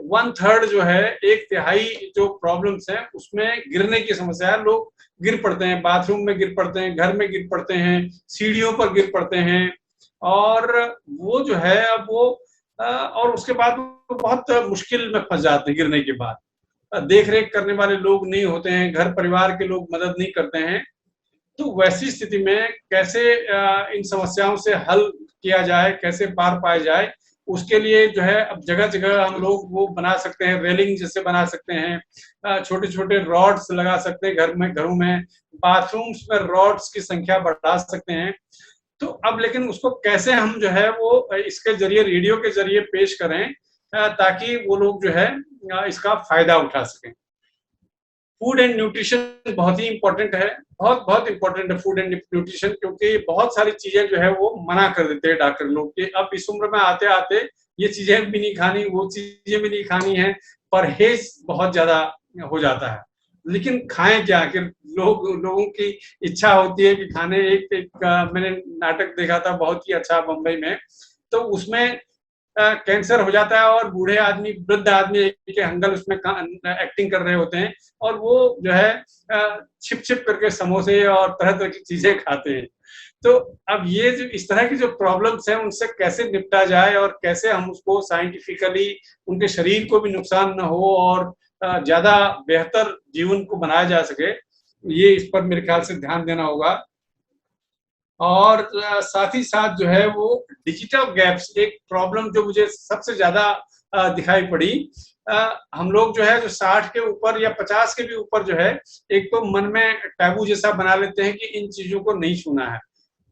1/3 जो है, 1/3 जो प्रॉब्लम्स हैं उसमें गिरने की समस्या है। लोग गिर पड़ते हैं, बाथरूम में गिर पड़ते हैं, घर में गिर पड़ते हैं, सीढ़ियों पर गिर पड़ते हैं, और वो जो है अब वो और उसके बाद वो बहुत मुश्किल में फंस जाते हैं। गिरने के बाद देख रेख करने वाले लोग नहीं होते हैं, घर परिवार के लोग मदद नहीं करते हैं। तो वैसी स्थिति में कैसे इन समस्याओं से हल किया जाए, कैसे पार पाया जाए, उसके लिए जो है अब जगह जगह हम लोग वो बना सकते हैं, रेलिंग जैसे बना सकते हैं, छोटे छोटे रॉड्स लगा सकते हैं घरों में, बाथरूम्स में रॉड्स की संख्या बढ़ा सकते हैं। तो अब लेकिन उसको कैसे हम जो है वो इसके जरिए, रेडियो के जरिए पेश करें, ताकि वो लोग जो है इसका फायदा उठा सकें। फूड एंड न्यूट्रिशन बहुत ही इंपॉर्टेंट है, बहुत इंपॉर्टेंट है फूड एंड न्यूट्रिशन, क्योंकि बहुत सारी चीजें जो है वो मना कर देते हैं डॉक्टर लोग कि अब इस उम्र में आते आते ये चीजें भी नहीं खानी, वो चीजें भी नहीं खानी है, परहेज बहुत ज्यादा हो जाता है। लेकिन खाएं क्या, कि लोगों की इच्छा होती है कि खाने। मैंने नाटक देखा था बहुत ही अच्छा बम्बई में, तो उसमें कैंसर हो जाता है और बूढ़े आदमी, वृद्ध आदमी के हंगल उसमें एक्टिंग कर रहे होते हैं, और वो जो है छिप छिप करके समोसे और तरह तरह की चीजें खाते हैं। तो अब ये जो इस तरह की जो प्रॉब्लम्स हैं, उनसे कैसे निपटा जाए और कैसे हम उसको साइंटिफिकली उनके शरीर को भी नुकसान न हो और ज्यादा बेहतर जीवन को बनाया जा सके, ये इस पर मेरे ख्याल से ध्यान देना होगा। और साथ ही साथ जो है वो डिजिटल गैप्स, एक प्रॉब्लम जो मुझे सबसे ज्यादा दिखाई पड़ी। हम लोग जो है जो 60 के ऊपर या 50 के भी ऊपर जो है, एक तो मन में टैबू जैसा बना लेते हैं कि इन चीजों को नहीं छूना है।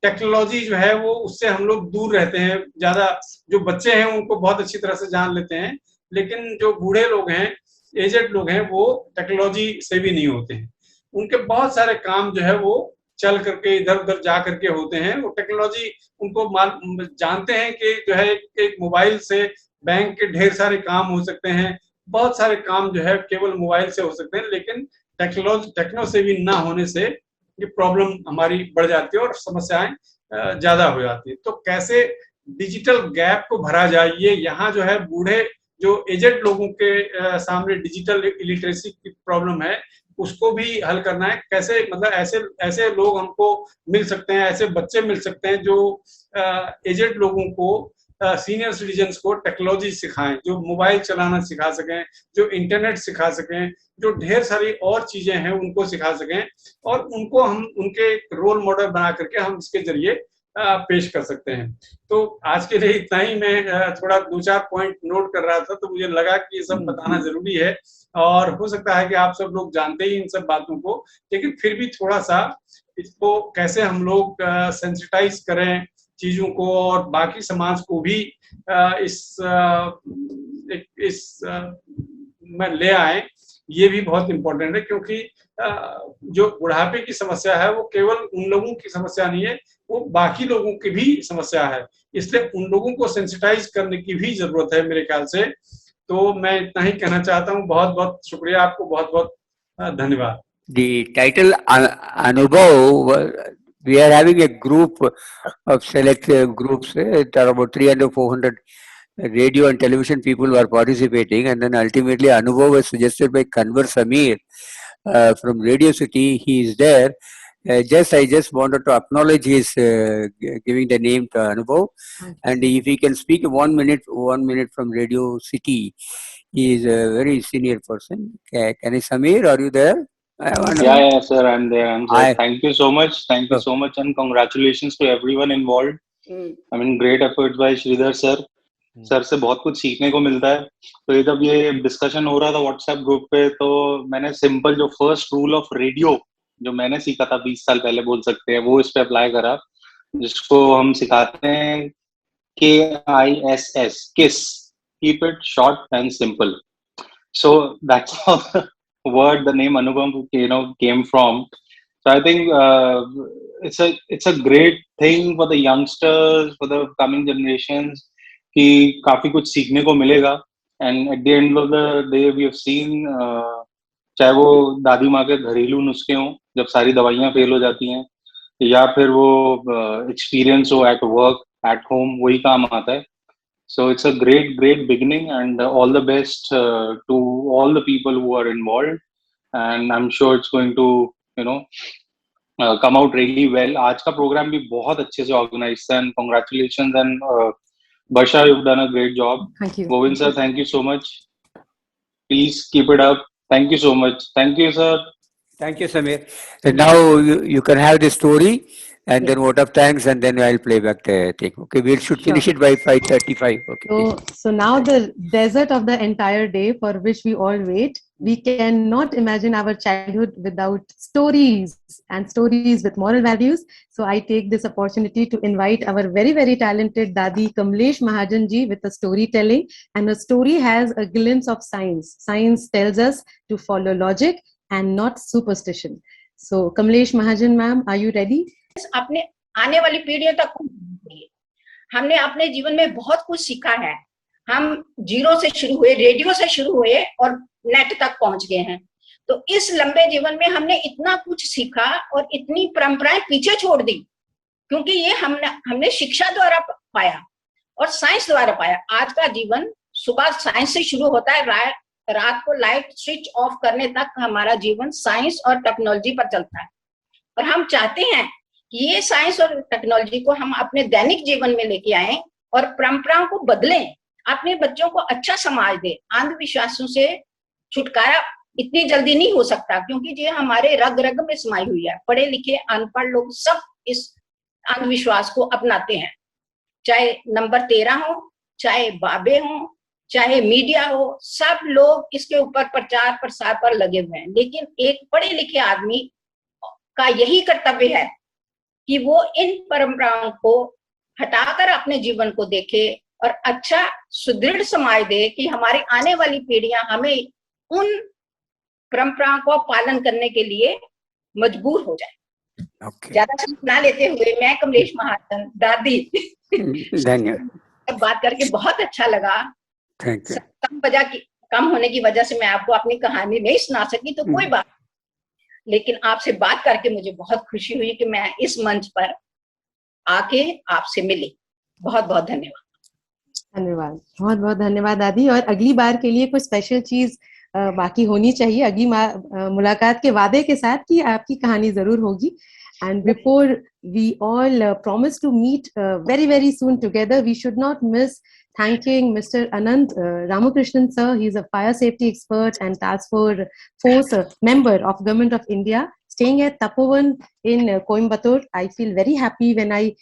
टेक्नोलॉजी जो है वो उससे हम लोग दूर रहते हैं ज्यादा। जो बच्चे हैं उनको बहुत अच्छी तरह से जान लेते हैं, लेकिन जो बूढ़े लोग हैं, एजेड लोग हैं, वो टेक्नोलॉजी से भी नहीं होते हैं। उनके बहुत सारे काम जो है वो चल करके इधर उधर जा करके होते हैं। वो टेक्नोलॉजी उनको जानते हैं कि जो है एक मोबाइल से बैंक के ढेर सारे काम हो सकते हैं, बहुत सारे काम जो है केवल मोबाइल से हो सकते हैं, लेकिन टेक्नो से भी ना होने से ये प्रॉब्लम हमारी बढ़ जाती है और समस्याएं ज्यादा हो जाती है। तो कैसे डिजिटल गैप को भरा जाए, ये यहाँ जो है बूढ़े जो एजेड लोगों के सामने डिजिटल इलिटरेसी की प्रॉब्लम है, उसको भी हल करना है। कैसे, मतलब ऐसे लोग हमको मिल सकते हैं, ऐसे बच्चे मिल सकते हैं जो एजेड लोगों को, सीनियर सिटीजन्स को टेक्नोलॉजी सिखाएं, जो मोबाइल चलाना सिखा सकें, जो इंटरनेट सिखा सकें, जो ढेर सारी और चीजें हैं उनको सिखा सकें, और उनको हम उनके रोल मॉडल बना करके हम इसके जरिए पेश कर सकते हैं। तो आज के लिए इतना ही। मैं थोड़ा 2-4 पॉइंट नोट कर रहा था, तो मुझे लगा कि ये सब बताना जरूरी है, और हो सकता है कि आप सब लोग जानते ही इन सब बातों को, लेकिन फिर भी थोड़ा सा इसको कैसे हम लोग सेंसिटाइज करें चीजों को, और बाकी समाज को भी इस में ले आए, ये भी बहुत इम्पोर्टेंट है। क्योंकि जो बुढ़ापे की समस्या है वो केवल उन लोगों की समस्या नहीं है, वो बाकी लोगों की भी समस्या है, इसलिए उन लोगों को सेंसिटाइज करने की भी जरूरत है मेरे ख्याल से। तो मैं इतना ही कहना चाहता हूँ। बहुत बहुत शुक्रिया, आपको बहुत बहुत धन्यवाद। The title Anubhav, we are having a group of select groups. There are about 300-400 radio and television people who are participating, and then ultimately Anubhav was suggested by Kanwar Samir from Radio City. He is there. I just wanted to acknowledge his giving the name to Anubhav, and if he can speak 1 minute from Radio City. He is a very senior person. Can I, Samir, are you there? Yeah, sir, I'm there. Thank you so much. Thank you so much, and congratulations to everyone involved. I mean, great efforts by Sreedhar sir. Sir से बहुत कुछ सीखने को मिलता है। तो जब ये डिस्कशन हो रहा था व्हाट्सएप ग्रुप पे, तो मैंने सिंपल जो फर्स्ट रूल ऑफ रेडियो जो मैंने सीखा था 20 साल पहले बोल सकते हैं, वो इस पे अप्लाई करा, जिसको हम सिखाते हैं KISS, किस, keep it short and simple. So that's word the name Anubhav, came from. So I think it's a great thing for the youngsters, for the coming generations, कि काफी कुछ सीखने को मिलेगा. And at the end of the day, we have seen चाहे वो दादी माँ के घरेलू नुस्खे हों जब सारी दवाइयाँ फेल हो जाती हैं, या फिर वो एक्सपीरियंस हो एट वर्क एट होम, वही काम आता है. So it's a great beginning, and all the best to all the people who are involved. And I'm sure it's going to, come out really well. आज का program भी बहुत अच्छे से organized है, and congratulations. And Basha, you've done a great job. Thank you. Govind sir, thank you so much. Please keep it up. Thank you so much. Thank you, sir. Thank you, Samir. And now you can have the story and then vote of thanks, and then I'll play back the thing. Okay, we should finish it by 5:35. Okay. So now the desert of the entire day for which we all wait, we cannot imagine our childhood without stories and stories with moral values. So I take this opportunity to invite our very talented Dadi Kamlesh Mahajan ji with a storytelling, and a story has a glimpse of science. Science tells us to follow logic and not superstition. So Kamlesh Mahajan ma'am, are you ready? अपने आने वाली पीढ़ियों तक हमने अपने जीवन में बहुत कुछ सीखा है. हम जीरो से शुरू हुए, रेडियो से शुरू हुए और नेट तक पहुंच गए हैं. तो इस लंबे जीवन में हमने इतना कुछ सीखा और इतनी परंपराएं पीछे छोड़ दी, क्योंकि ये हमने शिक्षा द्वारा पाया और साइंस द्वारा पाया. आज का जीवन सुबह साइंस से शुरू होता है, रात को लाइट स्विच ऑफ करने तक हमारा जीवन साइंस और टेक्नोलॉजी पर चलता है. और हम चाहते हैं कि ये साइंस और टेक्नोलॉजी को हम अपने दैनिक जीवन में लेके आए और परंपराओं को बदलें, अपने बच्चों को अच्छा समाज दें. अंधविश्वासों से छुटकारा इतनी जल्दी नहीं हो सकता, क्योंकि ये हमारे रग रग में समाई हुई है. पढ़े लिखे अनपढ़ लोग सब इस अंधविश्वास को अपनाते हैं, चाहे नंबर 13 हो, चाहे बाबे हो, चाहे मीडिया हो, सब लोग इसके ऊपर प्रचार प्रसार पर लगे हुए हैं. लेकिन एक पढ़े लिखे आदमी का यही कर्तव्य है कि वो इन परंपराओं को हटाकर अपने जीवन को देखे और अच्छा सुदृढ़ समाज दे कि हमारी आने वाली पीढ़ियां हमें उन परंपराओं को पालन करने के लिए मजबूर हो जाए. ज्यादा समय ना लेते हुए मैं कमलेश महाजन दादी बात करके बहुत अच्छा लगा. कम होने की वजह से मैं आपको अपनी कहानी नहीं सुना सकी, तो कोई बात, लेकिन आपसे बात करके मुझे बहुत खुशी हुई कि मैं इस मंच पर आके आपसे मिली. बहुत बहुत धन्यवाद. बहुत धन्यवाद दादी. और अगली बार के लिए कोई स्पेशल चीज बाकी होनी चाहिए, अगली मुलाकात के वादे के साथ कि आपकी कहानी जरूर होगी. And before we all promise to meet very soon together, we should not miss thanking Mr. Anand Ramakrishnan sir. He is a fire safety expert and task force member of Government of India, staying at Tapovan in Coimbatore. I feel very happy when I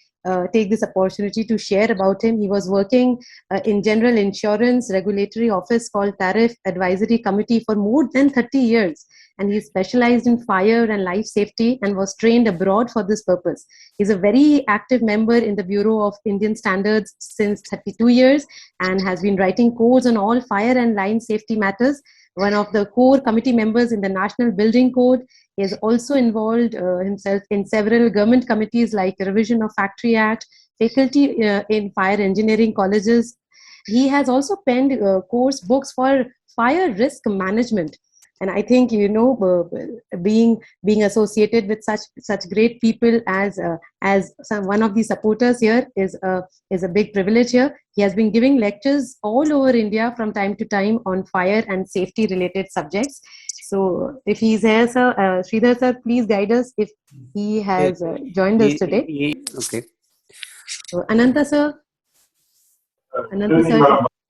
take this opportunity to share about him. He was working in General Insurance Regulatory Office called Tariff Advisory Committee for more than 30 years. And he specialized in fire and life safety and was trained abroad for this purpose. He's a very active member in the Bureau of Indian Standards since 32 years and has been writing codes on all fire and line safety matters. One of the core committee members in the National Building Code. He is also involved himself in several government committees like Revision of Factory Act, faculty in fire engineering colleges. He has also penned course books for fire risk management. And I think, being associated with such great people as one of the supporters here is a big privilege here. He has been giving lectures all over India from time to time on fire and safety related subjects. So if he's here, sir, Sreedhar sir, please guide us if he has joined us today. Okay. So Ananta sir.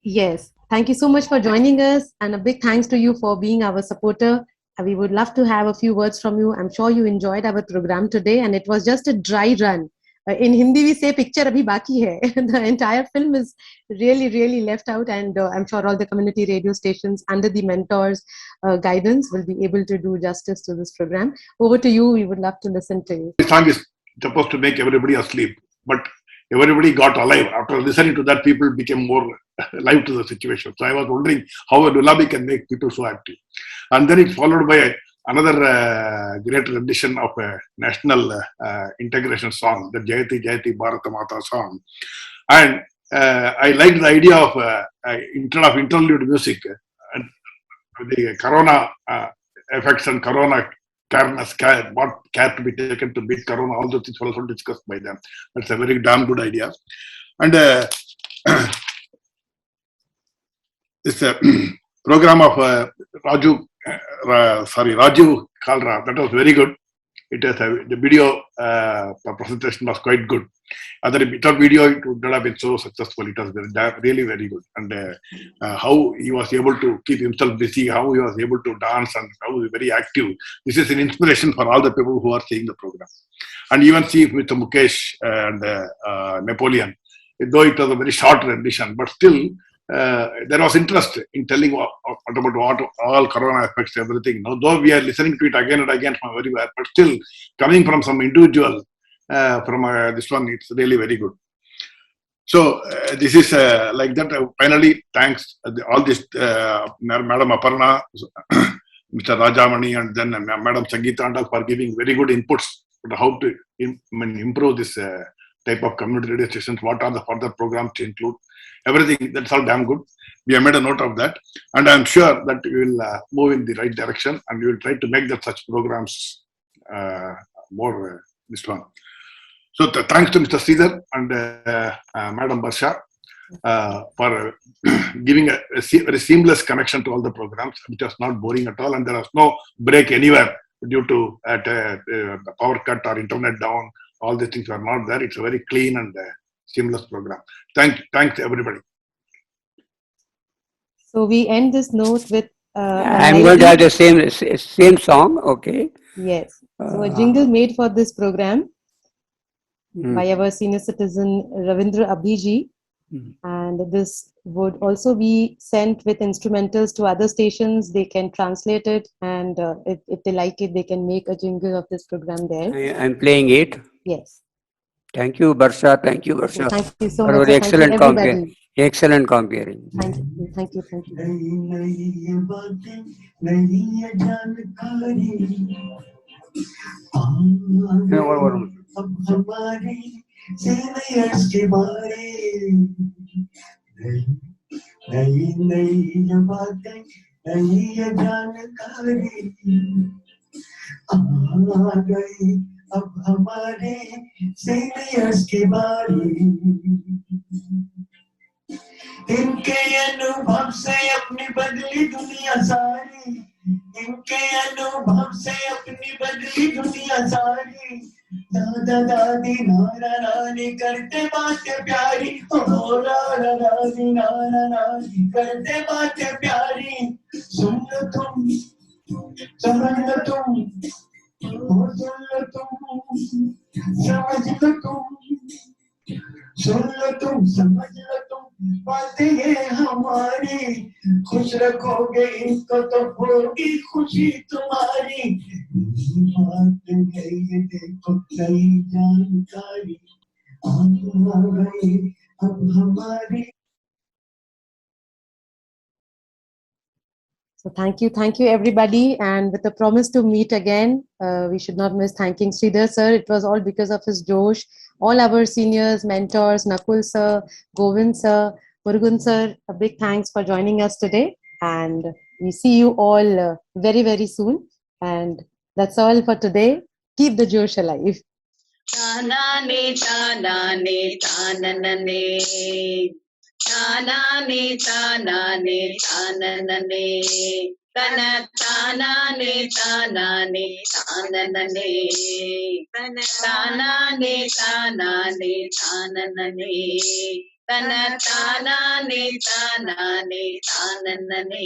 Yes. Thank you so much for joining us, and a big thanks to you for being our supporter. We would love to have a few words from you. I'm sure you enjoyed our program today, and it was just a dry run. In Hindi, we say picture abhi baki hai. The entire film is really left out, and I'm sure all the community radio stations under the mentors' guidance will be able to do justice to this program. Over to you. We would love to listen to you. This song is supposed to make everybody asleep, but everybody got alive. After listening to that, people became more alive to the situation. So I was wondering how a lullaby can make people so active. And then it followed by another great rendition of a national integration song, the Jayati Jayati Bharata Mata song. And I liked the idea of interlude music and the corona effects and corona careness, what care to be taken to beat corona, all those things were also discussed by them. That's a very damn good idea. And this program of Rajiv Kalra, that was very good. It has the video presentation was quite good. Other without video, it would not have been so successful. It was really very good. And how he was able to keep himself busy, how he was able to dance, and how he was very active. This is an inspiration for all the people who are seeing the program. And even see with Mukesh and Napoleon, though it was a very short rendition, but still there was interest in telling about what all corona affects everything. Now, though we are listening to it again and again from everywhere, but still coming from some individual from this one, it's really very good. So this is like that. Finally, thanks all this Madam Aparna, Mr. Rajamani, and then Madam Sangeeta for giving very good inputs on how to improve this type of community radio stations. What are the further programs to include? Everything, that's all damn good. We have made a note of that, and I'm sure that we will move in the right direction, and we will try to make that such programs more this one. So thanks to Mr. Sreedher and Madam Barsha for giving a very seamless connection to all the programs. It was not boring at all, and there was no break anywhere due to the power cut or internet down. All these things were not there. It's a very clean and seamless program. Thanks everybody. So we end this note with I'm going to have the same song, okay? Yes. So a jingle made for this program by our senior citizen Ravindra Abhiji, and this would also be sent with instrumentals to other stations. They can translate it, and if they like it, they can make a jingle of this program there. I'm playing it. Yes. Thank you, Barsha. Thank you, Barsha. Thank you so for much. very excellent Everybody. Excellent comparing. Thank you. Thank you. Thank you. अब हमारे seniors की बारी, इनके अनुभव से अपनी बदली दुनिया सारी, इनके अनुभव से अपनी बदली दुनिया सारी, दादा दादी नाना नानी करते बातें प्यारी, ओ नाना दादी नाना नानी करते बातें प्यारी, सुन लो तुम, समझ लो तुम, सुन लो तुम, समझ लो तुम, बातें ये हमारी, खुश रखोगे इनको तो होगी खुशी तुम्हारी, बात है ये देखो नई जानकारी आ गई अब हमारी. So thank you everybody, and with the promise to meet again, we should not miss thanking Sreedher sir. It was all because of his Josh. All our seniors, mentors, Nakul sir, Govind sir, Murugan sir, a big thanks for joining us today, and we see you all very, very soon. And that's all for today. Keep the Josh alive. Tanane, tanane, tananane. Tanane, tanane, tananane. Tana, tanane, tanane, tananane. Tanane, tanane, tananane. Tana, tanane, tanane, tananane.